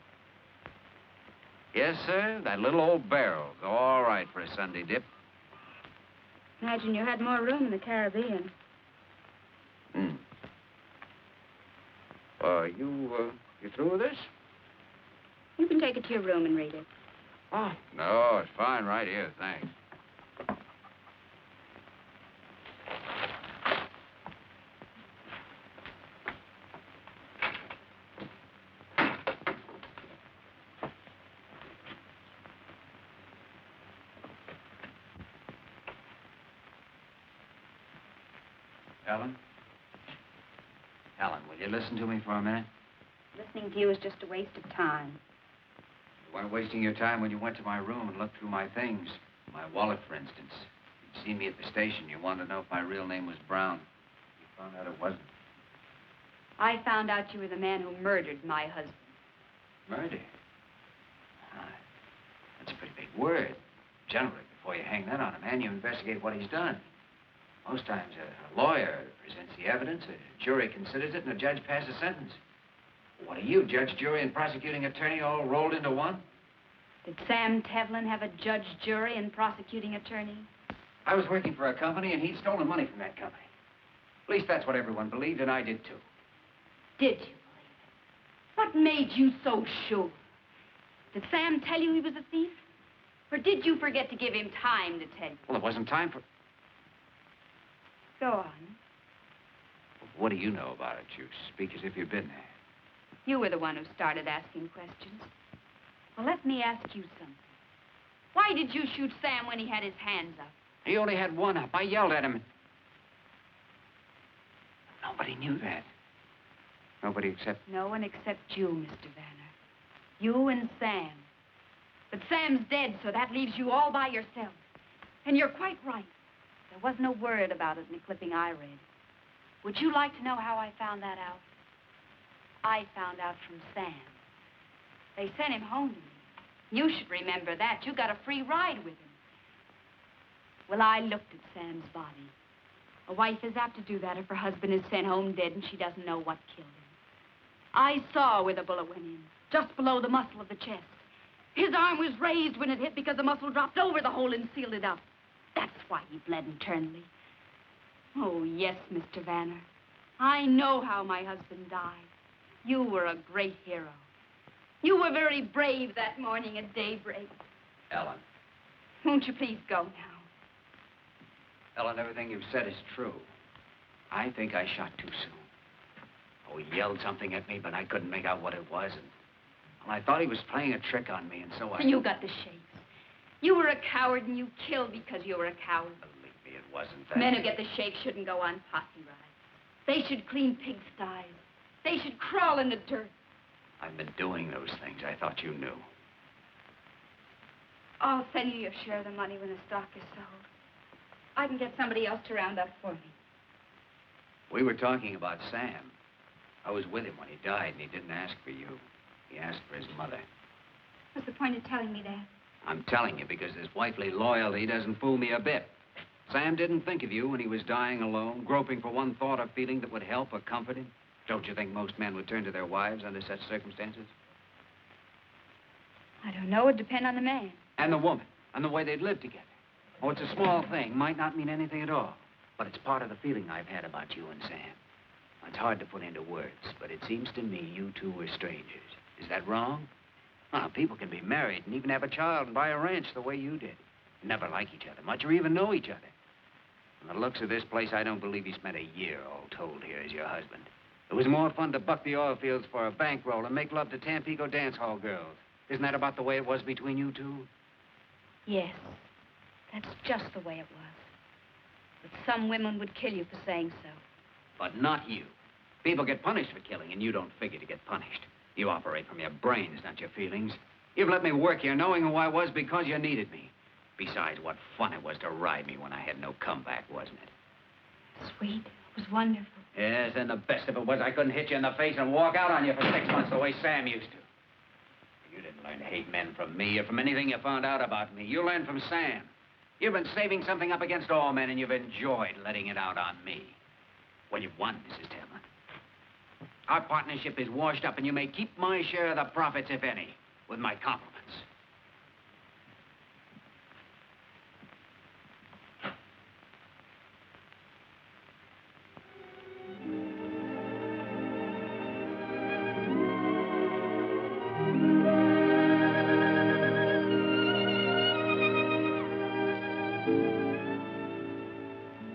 Yes, sir, that little old barrel's all right for a Sunday dip. Imagine you had more room in the Caribbean. You through with this? You can take it to your room and read it. Oh, no, it's fine right here, thanks. Ellen? Ellen, will you listen to me for a minute? Listening to you is just a waste of time. You weren't wasting your time when you went to my room and looked through my things. My wallet, for instance. You'd seen me at the station. You wanted to know if my real name was Brown. You found out it wasn't. I found out you were the man who murdered my husband. Murder? That's a pretty big word. Generally, before you hang that on a man, you investigate what he's done. Most times, a lawyer presents the evidence, a jury considers it, and a judge passes a sentence. What are you, judge, jury, and prosecuting attorney all rolled into one? Did Sam Tevlin have a judge, jury, and prosecuting attorney? I was working for a company, and he'd stolen money from that company. At least that's what everyone believed, and I did, too. Did you believe it? What made you so sure? Did Sam tell you he was a thief? Or did you forget to give him time to tell you? Well, it wasn't time for... Go on. What do you know about it? You speak as if you've been there. You were the one who started asking questions. Well, let me ask you something. Why did you shoot Sam when he had his hands up? He only had one up. I yelled at him. Nobody knew that. Nobody except... No one except you, Mr. Vanner. You and Sam. But Sam's dead, so that leaves you all by yourself. And you're quite right. There was no word about it in the clipping I read. Would you like to know how I found that out? I found out from Sam. They sent him home to me. You should remember that. You got a free ride with him. Well, I looked at Sam's body. A wife is apt to do that if her husband is sent home dead and she doesn't know what killed him. I saw where the bullet went in, just below the muscle of the chest. His arm was raised when it hit because the muscle dropped over the hole and sealed it up. That's why he bled internally. Oh, yes, Mr. Vanner. I know how my husband died. You were a great hero. You were very brave that morning at daybreak. Ellen. Won't you please go now? Ellen, everything you've said is true. I think I shot too soon. Oh, he yelled something at me, but I couldn't make out what it was. And well, I thought he was playing a trick on me, and so I... And you got the shakes. You were a coward, and you killed because you were a coward. Believe me, it wasn't that. Men who get the shakes shouldn't go on posse rides. They should clean pigsties. They should crawl in the dirt. I've been doing those things. I thought you knew. I'll send you your share of the money when the stock is sold. I can get somebody else to round up for me. We were talking about Sam. I was with him when he died, and he didn't ask for you. He asked for his mother. What's the point of telling me that? I'm telling you because his wifely loyalty doesn't fool me a bit. Sam didn't think of you when he was dying alone, groping for one thought or feeling that would help or comfort him. Don't you think most men would turn to their wives under such circumstances? I don't know. It'd depend on the man. And the woman, and the way they'd live together. Oh, it's a small thing, might not mean anything at all. But it's part of the feeling I've had about you and Sam. It's hard to put into words, but it seems to me you two were strangers. Is that wrong? Oh, people can be married and even have a child and buy a ranch the way you did. Never like each other much or even know each other. From the looks of this place, I don't believe you spent a year all told here as your husband. It was more fun to buck the oil fields for a bankroll and make love to Tampico dance hall girls. Isn't that about the way it was between you two? Yes. That's just the way it was. But some women would kill you for saying so. But not you. People get punished for killing, and you don't figure to get punished. You operate from your brains, not your feelings. You've let me work here knowing who I was because you needed me. Besides, what fun it was to ride me when I had no comeback, wasn't it? Sweet. It was wonderful. Yes, and the best of it was I couldn't hit you in the face and walk out on you for 6 months the way Sam used to. You didn't learn to hate men from me or from anything you found out about me. You learned from Sam. You've been saving something up against all men, and you've enjoyed letting it out on me. Well, you've won, Mrs. Tevlin. Our partnership is washed up, and you may keep my share of the profits, if any, with my compliments.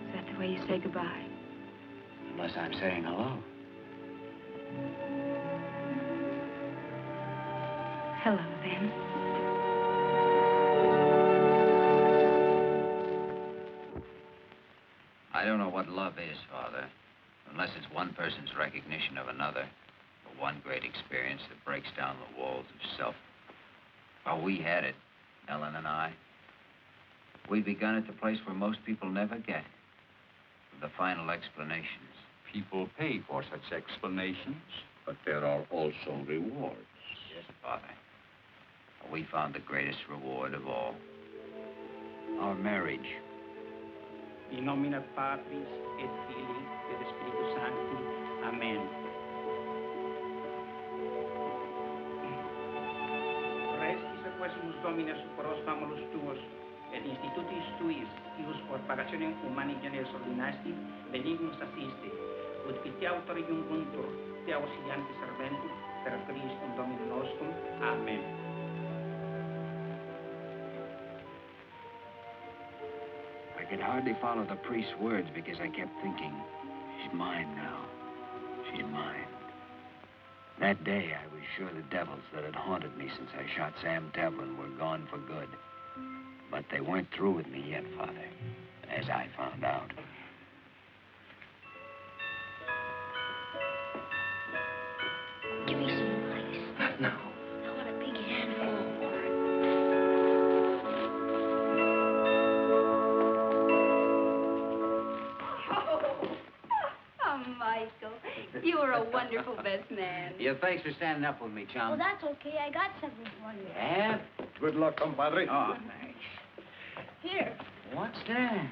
Is that the way you say goodbye? Unless I'm saying hello. Hello, then. I don't know what love is, Father, unless it's one person's recognition of another, or one great experience that breaks down the walls of self. Oh, we had it, Ellen and I. We begun at the place where most people never get, with the final explanations. People pay for such explanations, but there are also rewards. Yes, Father. We found the greatest reward of all. Our marriage. In nomine Patris et Filii et Spiritus Sancti. Amen. Restis quesumus Domine superos famulus tuos, et institutis tuis, ius por pagationem humani generis ordinasti, benignus assiste, ut qui te autori junguntur, te auxilianti serventur, per Christum Dominum nostrum. Amen. I could hardly follow the priest's words because I kept thinking, she's mine now. She's mine. That day, I was sure the devils that had haunted me since I shot Sam Tevlin were gone for good. But they weren't through with me yet, Father, as I found out. Give me some ice. Not now. I want a big handful. Oh, Michael, you were a wonderful best man. Yeah, thanks for standing up with me, chum. Well, that's okay. I got something for you. Yeah? Good luck, compadre. Oh, thanks. Here. What's that?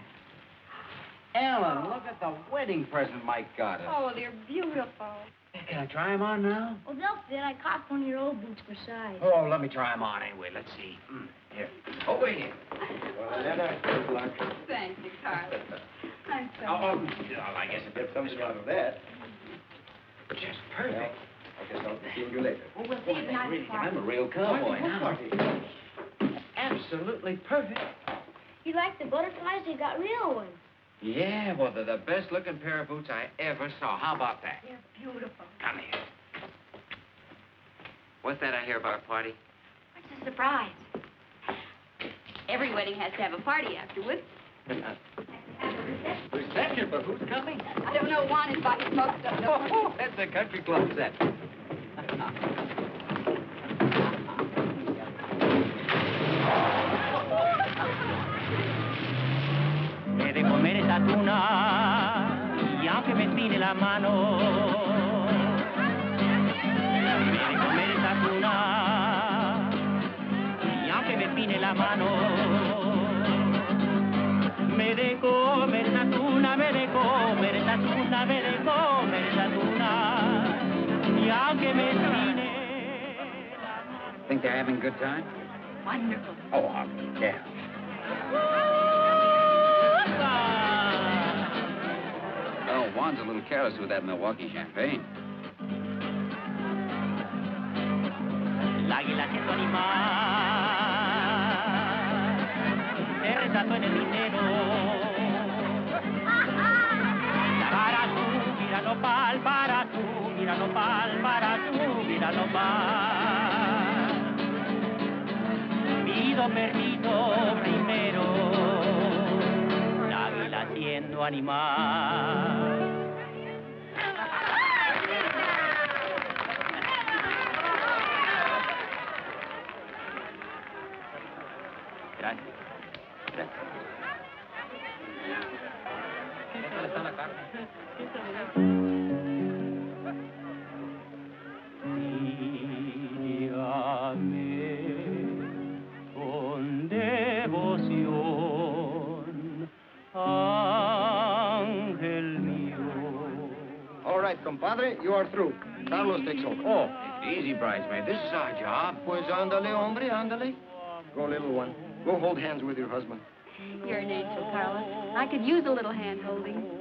Ellen, look at the wedding present Mike got us. Oh, they're beautiful. Can I try them on now? Well, they'll fit. I caught one of your old boots for size. Oh, let me try them on anyway. Let's see. Here. Over here. Good luck. Thank you, Carlos. I'm so Oh, I guess it Get something out of that. just perfect. I guess I'll be seeing you later. Well, we'll see you tonight, Really, Carlos. I'm a real cowboy now. Absolutely perfect. You like the butterflies? They got real ones. Yeah, well, they're the best-looking pair of boots I ever saw. How about that? They're beautiful. Come here. What's that I hear about a party? It's a surprise. Every wedding has to have a party afterwards. Reception, but who's coming? I don't know. Juan invited most of them. Oh, that's a country club set. He de comer esa tuna y aunque me estire la mano, he de comer esa tuna y aunque me espine la mano, me de comer esa tuna, me de comer esa tuna, me de comer esa tuna y aunque me espine. Think they're having a good time? Wonderful. Oh, I'll be damned. Oh, Juan's a little careless with that Milwaukee champagne. El águila siendo animal, se retrató en el dinero. Para tu vida nopal, para tu vida nopal, para tu vida nopal. Pido permiso primero, el águila siendo animal. Gracias. Con devoción, ángel mío. All right, compadre, you are through. Carlos takes over. Oh, easy, bridesmaid. This is our job. Pues ándale, hombre, ándale. Go, little one. Go hold hands with your husband. You're an angel, Carlos. I could use a little hand-holding.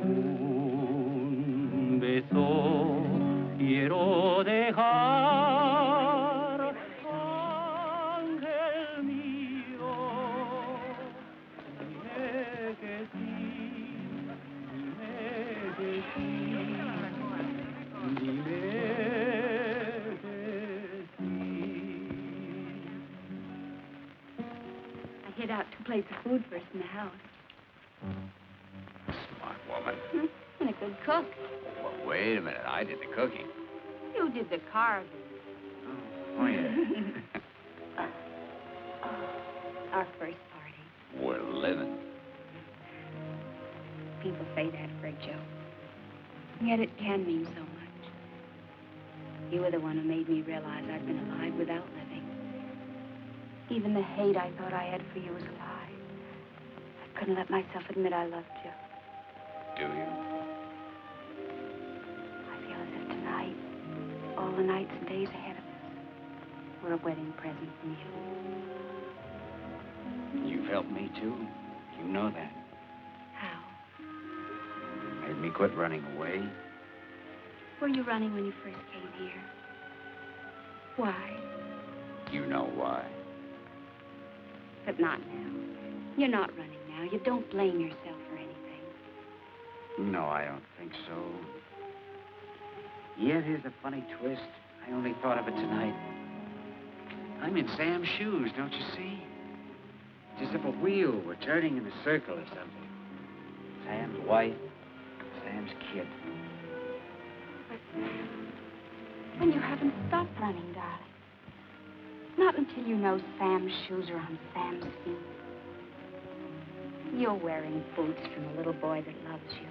Un beso quiero dejar, ángel mío. Dime que sí, dime que sí, dime que sí. I hid out 2 plates of food first in the house. Smart woman. And a good cook. Well, wait a minute. I did the cooking. You did the carving. Oh, yeah. Our first party. We're living. People say that for a joke. And yet it can mean so much. You were the one who made me realize I'd been alive without living. Even the hate I thought I had for you was a lie. I couldn't let myself admit I loved you. Do you? I feel as if tonight, all the nights and days ahead of us, were a wedding present from you. You've helped me, too. You know that. How? Made me quit running away. Were you running when you first came here? Why? You know why. But not now. You're not running now. You don't blame yourself for anything. No, I don't think so. Yet here's the funny twist. I only thought of it tonight. I'm in Sam's shoes, don't you see? It's as if a wheel were turning in a circle or something. Sam's wife, Sam's kid. But when you haven't stopped running, darling. Not until you know Sam's shoes are on Sam's feet. You're wearing boots from a little boy that loves you.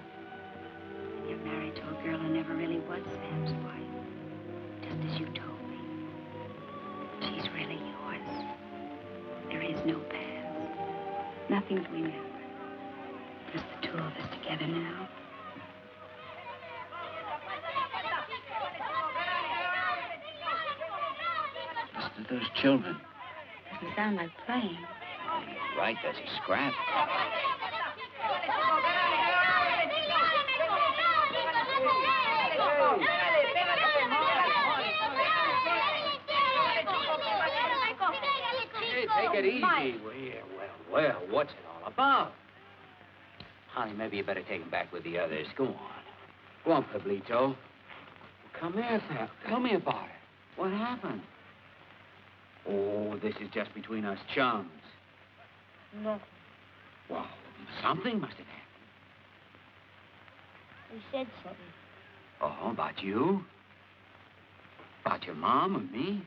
And you're married to a girl who never really was Sam's wife. Just as you told me. She's really yours. There is no past. Nothing to remember. Just the 2 of us together now. Listen to those children. Doesn't sound like playing. Right, there's a scrap. Hey, take it easy. Well, what's it all about? Honey, maybe you better take him back with the others. Go on. Go on, Pablito. Come here, Sam. Tell me about it. What happened? Oh, this is just between us chums. No. Well, something must have happened. He said something. Oh, about you? About your mom and me?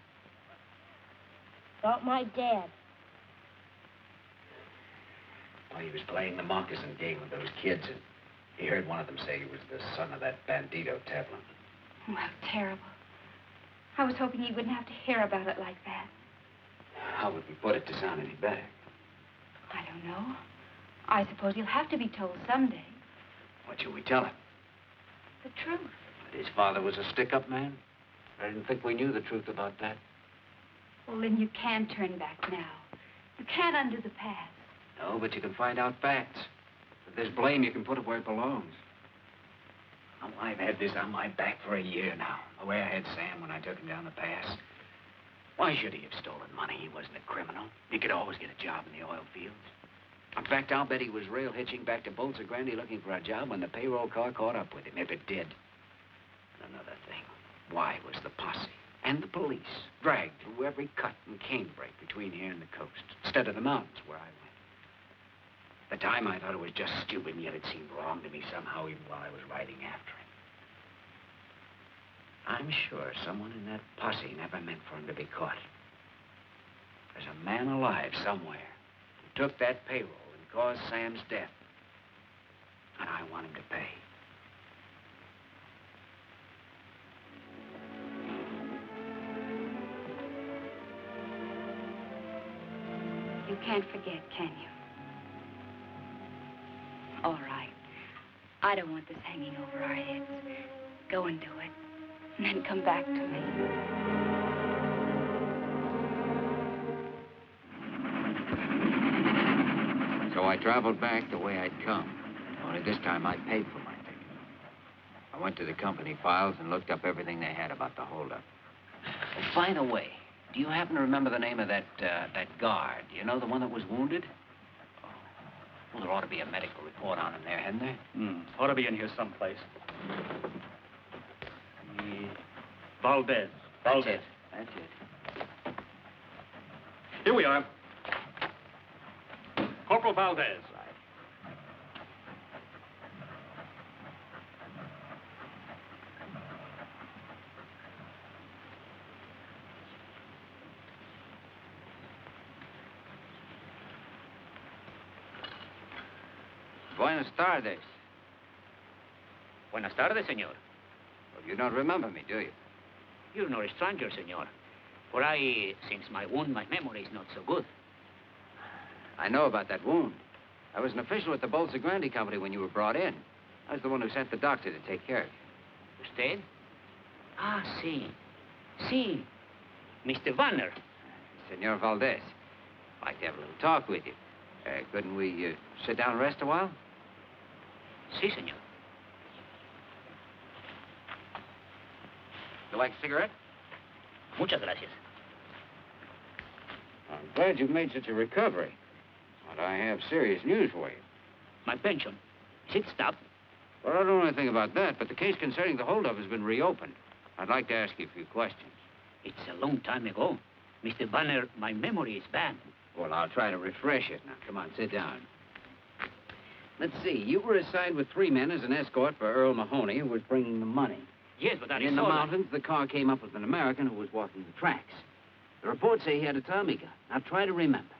About my dad. Well, he was playing the moccasin game with those kids, and he heard one of them say he was the son of that bandito Tevlin. Oh, how terrible. I was hoping he wouldn't have to hear about it like that. How would we put it to sound any better? I don't know. I suppose he'll have to be told someday. What should we tell him? The truth. That his father was a stick-up man? I didn't think we knew the truth about that. Well, then you can't turn back now. You can't undo the past. No, but you can find out facts. If there's blame, you can put it where it belongs. Oh, I've had this on my back for a year now. The way I had Sam when I took him down the pass. Why should he have stolen money? He wasn't a criminal. He could always get a job in the oil fields. In fact, I'll bet he was rail hitching back to Bolsa Grande looking for a job when the payroll car caught up with him, if it did. And another thing, why was the posse and the police dragged through every cut and canebrake between here and the coast, instead of the mountains where I went? At the time, I thought it was just stupid, and yet it seemed wrong to me somehow, even while I was riding after him. I'm sure someone in that posse never meant for him to be caught. There's a man alive somewhere who took that payroll and caused Sam's death. And I want him to pay. You can't forget, can you? All right. I don't want this hanging over our heads. Go and do it. And then come back to me. So I traveled back the way I'd come. Only this time I paid for my ticket. I went to the company files and looked up everything they had about the holdup. Oh, by the way, do you happen to remember the name of that guard? You know, the one that was wounded? Oh. Well, there ought to be a medical report on him there, hadn't there? Ought to be in here someplace. Valdez. That's it. That's it. Here we are. Corporal Valdez. Buenas tardes. Buenas tardes, señor. Well, you don't remember me, do you? You're not a stranger, senor. For since my wound, my memory is not so good. I know about that wound. I was an official at the Bolsa Grande company when you were brought in. I was the one who sent the doctor to take care of you. Usted? Ah, sí. Sí. Mr. Vanner. Senor Valdez. I'd like to have a little talk with you. Couldn't we sit down and rest a while? Sí, senor. You like a cigarette? Muchas gracias. I'm glad you've made such a recovery. But I have serious news for you. My pension. Is it stopped? Well, I don't know anything about that, but the case concerning the holdup has been reopened. I'd like to ask you a few questions. It's a long time ago. Mr. Banner, my memory is bad. Well, I'll try to refresh it. Now, come on, sit down. Let's see. You were assigned with 3 men as an escort for Earl Mahoney, who was bringing the money. Yes, but In the mountains, the car came up with an American who was walking the tracks. The reports say he had a Tommy gun. Now, try to remember.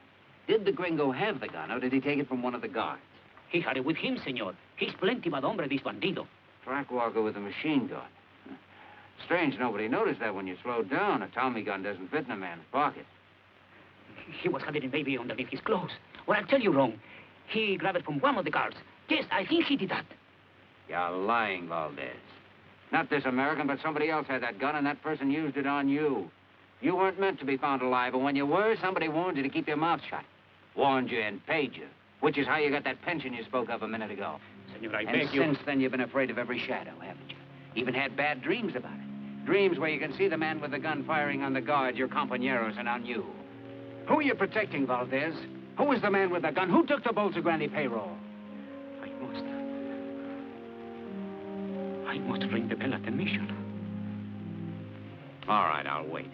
Did the gringo have the gun, or did he take it from one of the guards? He had it with him, senor. He's plenty bad hombre, this bandido. Track walker with a machine gun. Strange nobody noticed that when you slowed down. A Tommy gun doesn't fit in a man's pocket. He was hiding maybe underneath his clothes. Well, I'll tell you wrong. He grabbed it from one of the guards. Yes, I think he did that. You're lying, Valdez. Not this American, but somebody else had that gun, and that person used it on you. You weren't meant to be found alive, and when you were, somebody warned you to keep your mouth shut. Warned you and paid you, which is how you got that pension you spoke of a minute ago. Senor, I and beg you... since then, you've been afraid of every shadow, haven't you? Even had bad dreams about it. Dreams where you can see the man with the gun firing on the guard, your compañeros, and on you. Who are you protecting, Valdez? Who is the man with the gun? Who took the Bolsa Grande payroll? I must ring the bell at the mission. All right, I'll wait.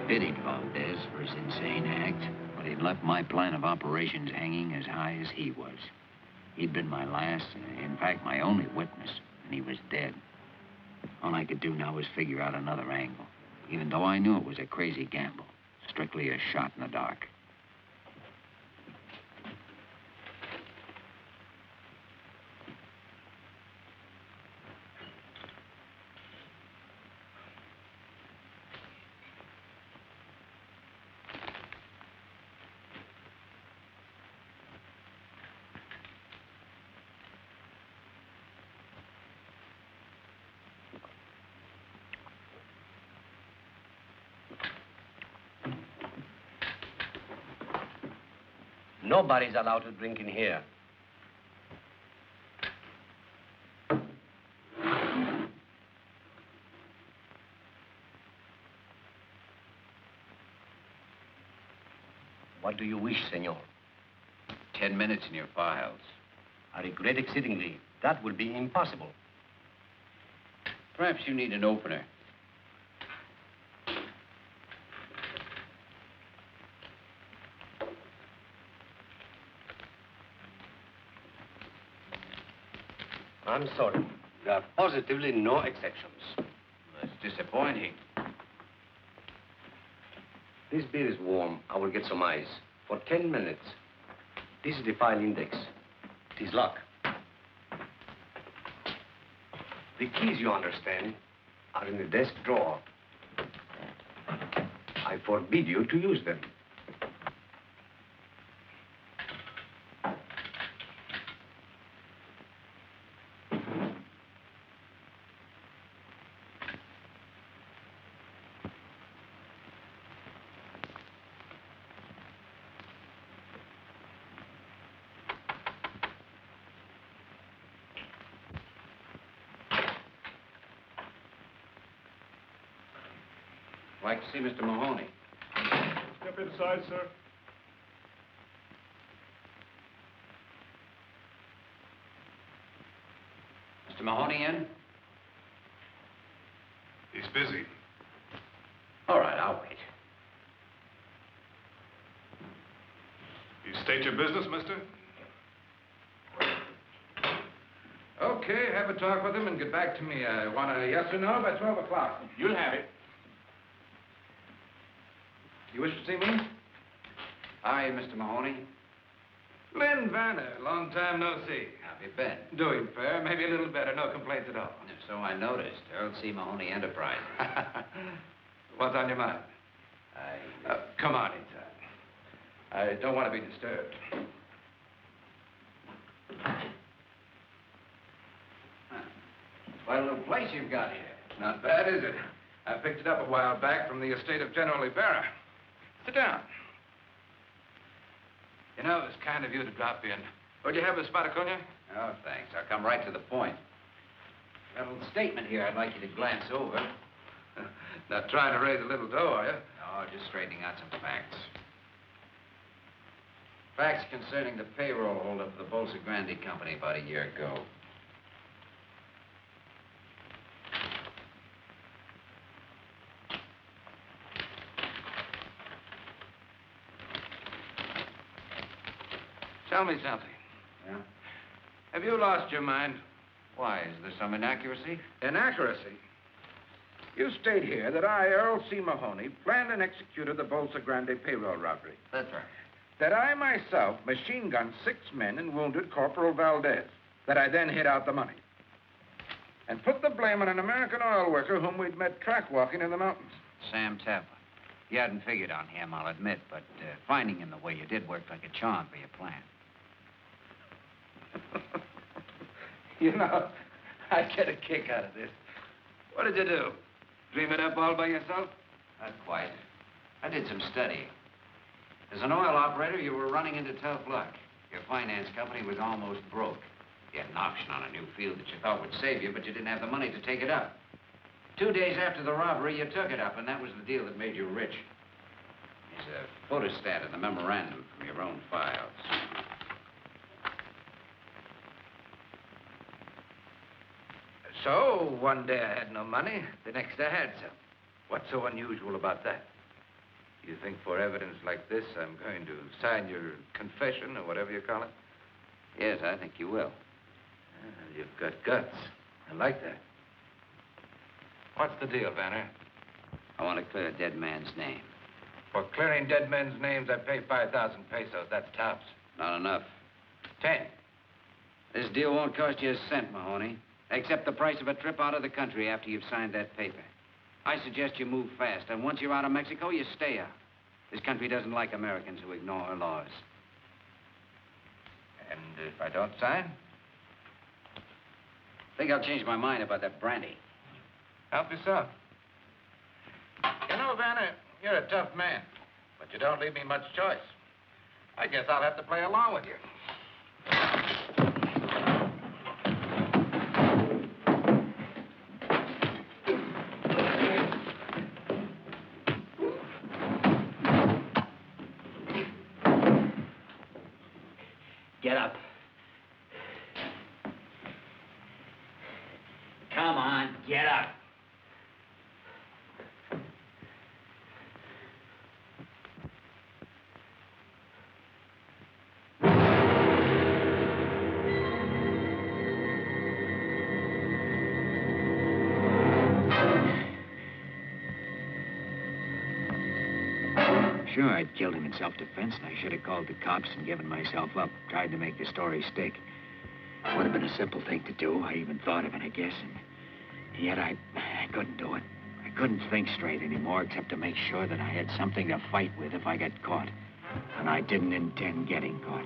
Pitied Valdez for his insane act, but he'd left my plan of operations hanging as high as he was. He'd been my last, in fact, my only witness, and he was dead. All I could do now was figure out another angle, even though I knew it was a crazy gamble, strictly a shot in the dark. Nobody's allowed to drink in here. What do you wish, senor? 10 minutes in your files. I regret exceedingly. That will be impossible. Perhaps you need an opener. I'm sorry. There are positively no exceptions. That's disappointing. This beer is warm. I will get some ice. For 10 minutes. This is the file index. It is locked. The keys, you understand, are in the desk drawer. I forbid you to use them. Like to see Mr. Mahoney. Step inside, sir. Mr. Mahoney in? He's busy. All right, I'll wait. You state your business, mister? Okay, have a talk with him and get back to me. I want a yes or no by 12 o'clock. You'll have it. You wish to see me? Hi, Mr. Mahoney. Lynn Vanner, long time no see. How have you been? Doing fair, maybe a little better, no complaints at all. So I noticed. Earl C. Mahoney Enterprises. What's on your mind? I... come on inside. I don't want to be disturbed. Quite a little place you've got here. Not bad, is it? I picked it up a while back from the estate of General Ibarra. Sit down. You know, it was kind of you to drop in. Would you have a spot of cognac? Oh, thanks. I'll come right to the point. Got a little statement here I'd like you to glance over. Not trying to raise a little dough, are you? No, just straightening out some facts. Facts concerning the payroll holdup of the Bolsa Grande Company about a year ago. Tell me something. Yeah? Have you lost your mind? Why, is there some inaccuracy? Inaccuracy? You state here that I, Earl C. Mahoney, planned and executed the Bolsa Grande payroll robbery. That's right. That I myself machine-gunned 6 men and wounded Corporal Valdez. That I then hid out the money. And put the blame on an American oil worker whom we'd met track-walking in the mountains. Sam Tapper. You hadn't figured on him, I'll admit, but finding him the way you did worked like a charm for your plan. You know, I get a kick out of this. What did you do? Dream it up all by yourself? Not quite. I did some studying. As an oil operator, you were running into tough luck. Your finance company was almost broke. You had an option on a new field that you thought would save you, but you didn't have the money to take it up. 2 days after the robbery, you took it up, and that was the deal that made you rich. There's a photostat in the memorandum from your own files. So, one day I had no money, the next I had some. What's so unusual about that? You think for evidence like this, I'm going to sign your confession, or whatever you call it? Yes, I think you will. You've got guts. I like that. What's the deal, Vanner? I want to clear a dead man's name. For clearing dead men's names, I pay 5,000 pesos. That's tops. Not enough. 10. This deal won't cost you a cent, Mahoney. Except the price of a trip out of the country after you've signed that paper. I suggest you move fast, and once you're out of Mexico, you stay out. This country doesn't like Americans who ignore her laws. And if I don't sign? I think I'll change my mind about that brandy. Help yourself. You know, Vanner, you're a tough man, but you don't leave me much choice. I guess I'll have to play along with you. Get up. Come on, get up. Sure, I'd killed him in self-defense, and I should have called the cops and given myself up, tried to make the story stick. Would have been a simple thing to do. I even thought of it, I guess, and yet I couldn't do it. I couldn't think straight anymore, except to make sure that I had something to fight with if I got caught. And I didn't intend getting caught.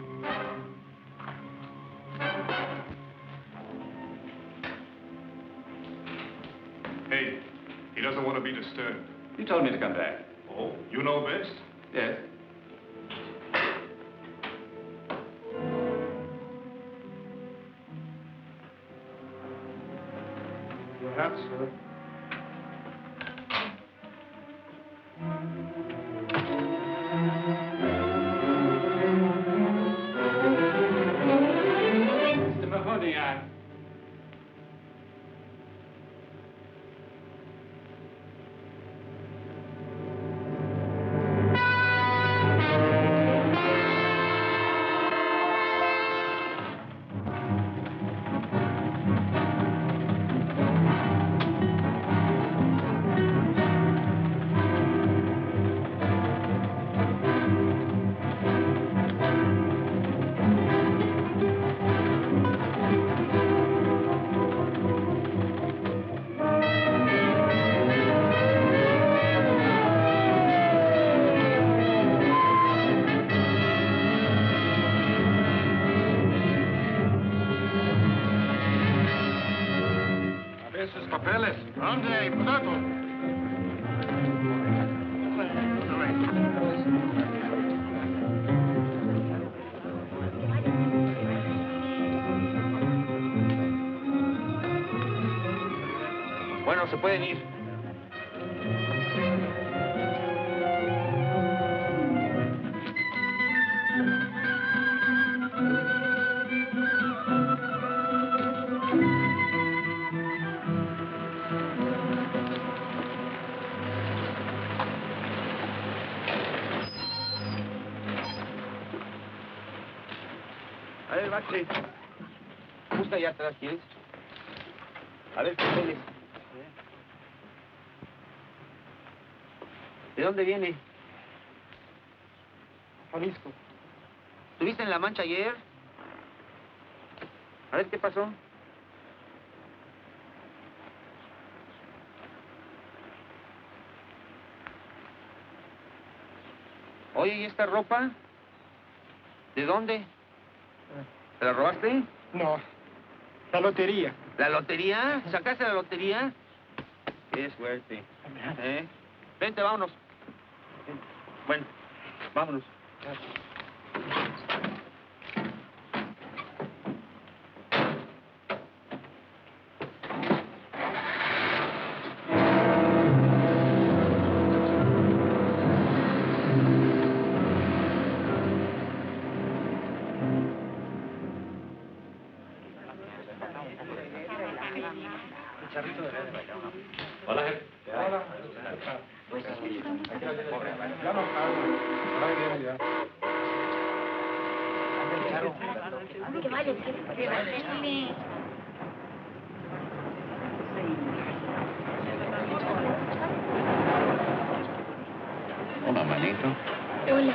Hey, he doesn't want to be disturbed. You told me to come back. Oh, you know best? Yes. Your hat, sir. Mr. Mahoney, Esos papeles. ¿Dónde, muchacho? Bueno, se pueden ir. A ver, Bache. Busca allá atrás, ¿quieres? A ver, papeles. ¿De dónde viene? Jalisco. ¿Estuviste en La Mancha ayer? A ver, ¿qué pasó? Oye, ¿y esta ropa? ¿De dónde? ¿Te la robaste? No, la lotería. ¿La lotería? ¿Sacaste la lotería? Qué suerte. Vente, vámonos. Bueno, vámonos. Hola, jefe. Hola. Ya no cargo. Ahí viene ya. Que vaya, que vaya. Hola, manito. Hola.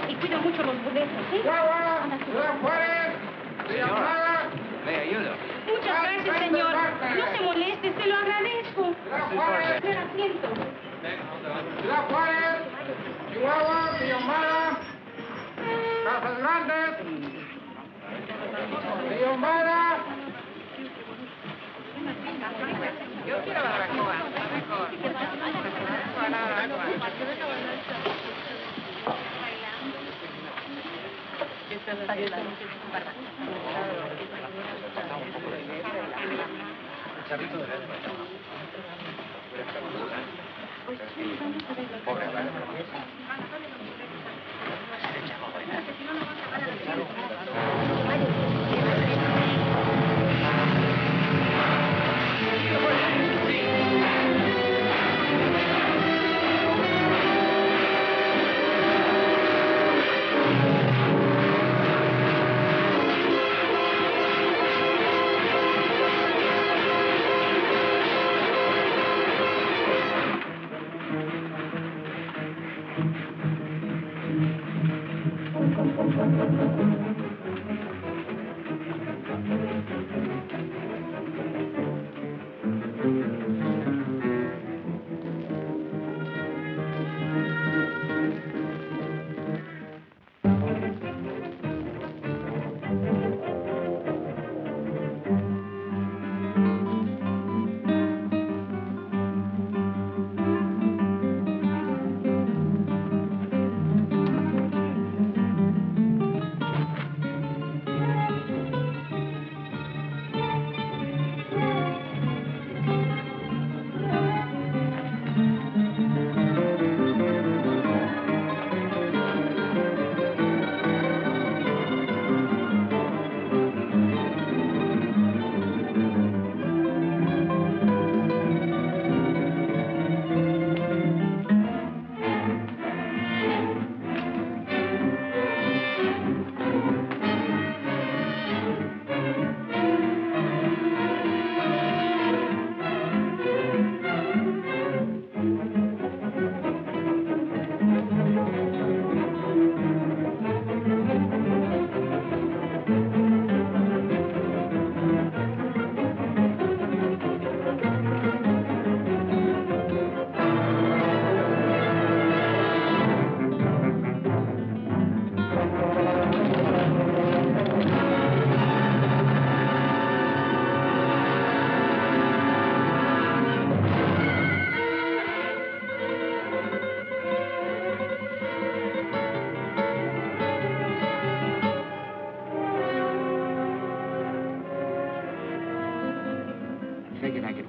Y cuida mucho los boletos, ¿sí? Señora, le ayudo. Muchas gracias, señor. No se moleste, se lo agradezco. Espera, asiento. Ciudad Juárez, Chihuahua, Villomara, Casas Grandes, Villomara, Yo quiero barbacoa.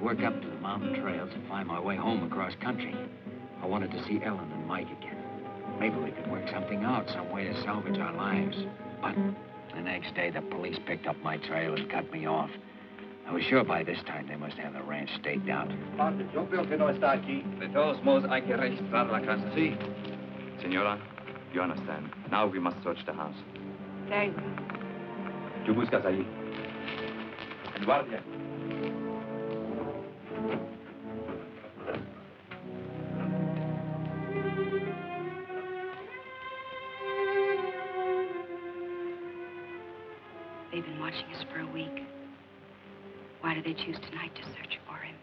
Work up to the mountain trails and find my way home across country. I wanted to see Ellen and Mike again. Maybe we could work something out, some way to salvage our lives. But the next day, the police picked up my trail and cut me off. I was sure by this time they must have the ranch staked out. Yo creo que no está aquí. De todos modos, hay que registrar la casa. Sí. Señora, you understand. Now we must search the house. Thank ¿Qué buscas allí? El guardia. They've been watching us for a week. Why do they choose tonight to search for him?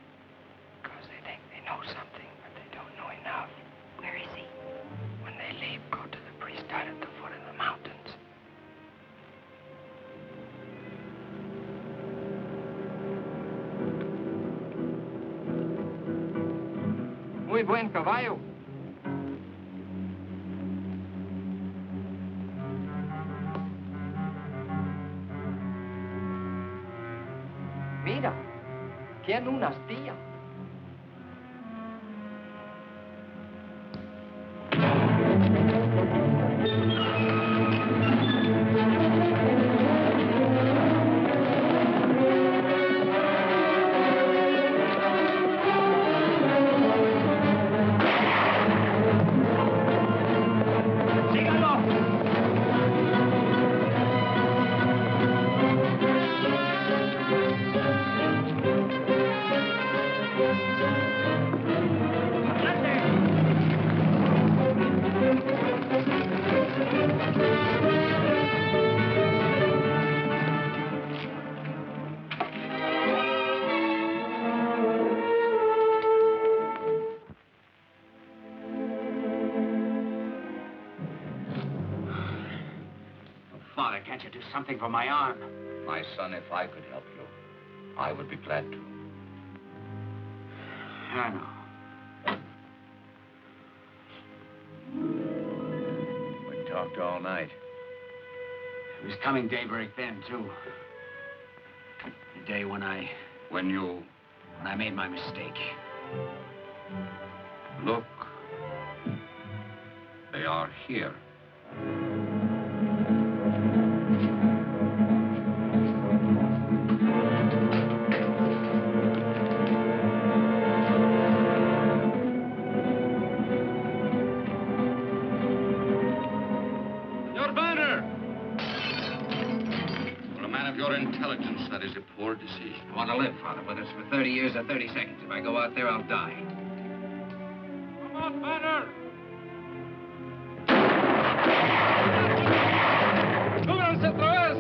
Because they think they know something, but they don't know enough. Where is he? When they leave, go to the priest out at the foot of the mountains. Muy buen caballo. Mira, tiene una astilla. Father, can't you do something for my arm? My son, if I could help you, I would be glad to. I know. We talked all night. It was coming daybreak then, too. The day when I made my mistake. Look. They are here. Your banner! For a man of your intelligence, that is a poor decision. I want to live, Father, whether it's for 30 years or 30 seconds. If I go out there, I'll die. Come on, banner! ¡Súbanse otra vez!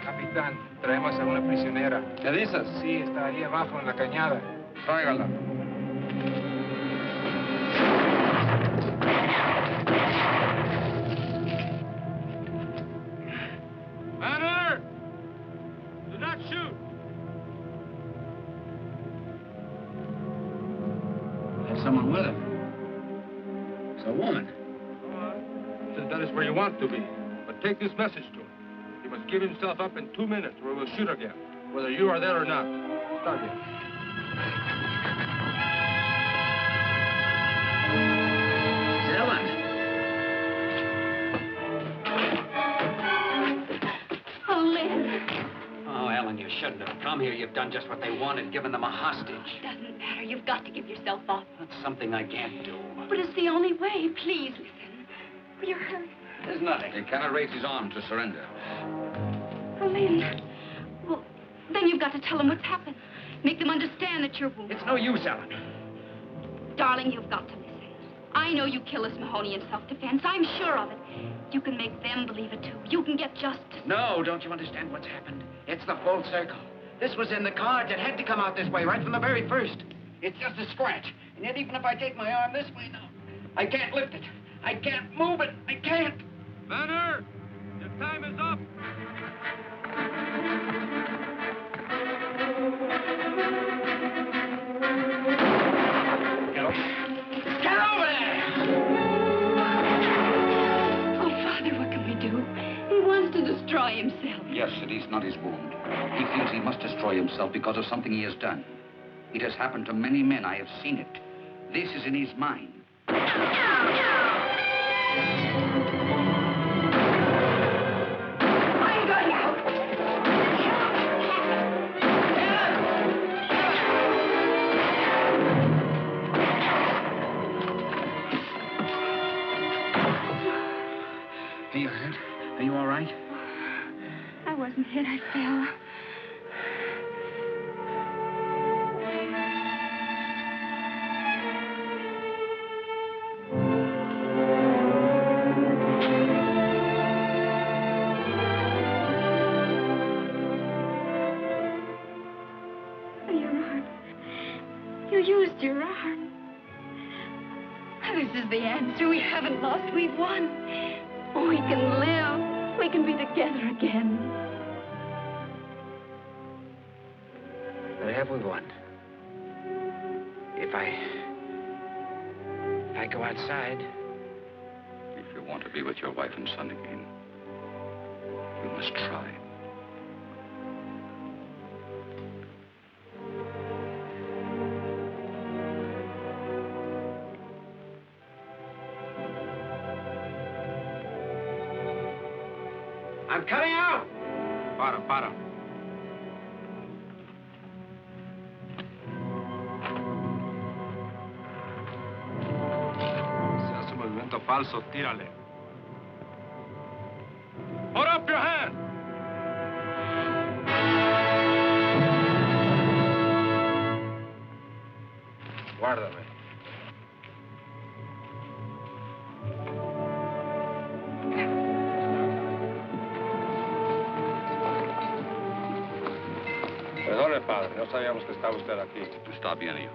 Capitán, traemos a una prisionera. ¿Qué dices? Sí, está ahí abajo en la cañada. Tráigala. Banner! Do not shoot! There's someone with him. It's a woman. That is where you want to be. But take this message to him. He must give himself up in 2 minutes, or we'll shoot again, whether you are there or not. Start it. Ellen. Oh, Lynn. Oh, Ellen, you shouldn't have come here. You've done just what they wanted, given them a hostage. Doesn't matter. You've got to give yourself up. That's something I can't do. But it's the only way. Please, listen. You're hurt. There's nothing. He cannot raise his arm to surrender. Oh, Lynn. Well, then you've got to tell them what's happened. Make them understand that you're wounded. It's no use, Ellen. Darling, you've got to listen. I know you killed this Mahoney in self-defense. I'm sure of it. You can make them believe it, too. You can get justice. No, don't you understand what's happened? It's the full circle. This was in the cards. It had to come out this way right from the very first. It's just a scratch. And yet, even if I take my arm this way now, I can't lift it. I can't move it. I can't. Banner! Your time is up! Get over there! Oh, Father, what can we do? He wants to destroy himself. Yes, it is not his wound. He feels he must destroy himself because of something he has done. It has happened to many men. I have seen it. This is in his mind. I'm going out. Are you hurt? Are you all right? I wasn't hit. I fell. Your arm. You used your arm. This is the answer. We haven't lost. We've won. We can live. We can be together again. But have we won? If I go outside, If you want to be with your wife and son again, you must try. I'm coming out. Para. Si hace movimiento falso, tírale. Put up your hand! Guárdame. Perdone, padre. No sabíamos que estaba usted aquí. Está bien, hijo.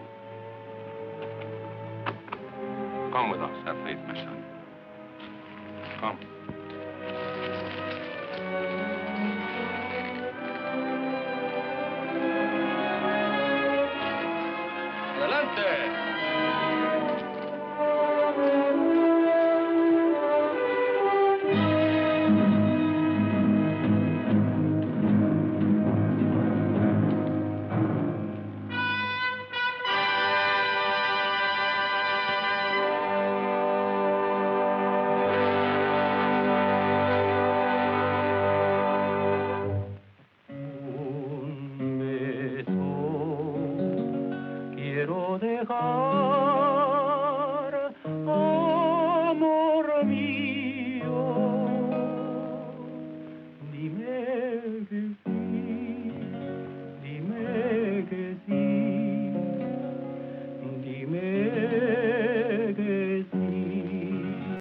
Come with us. Have faith, my son. Come.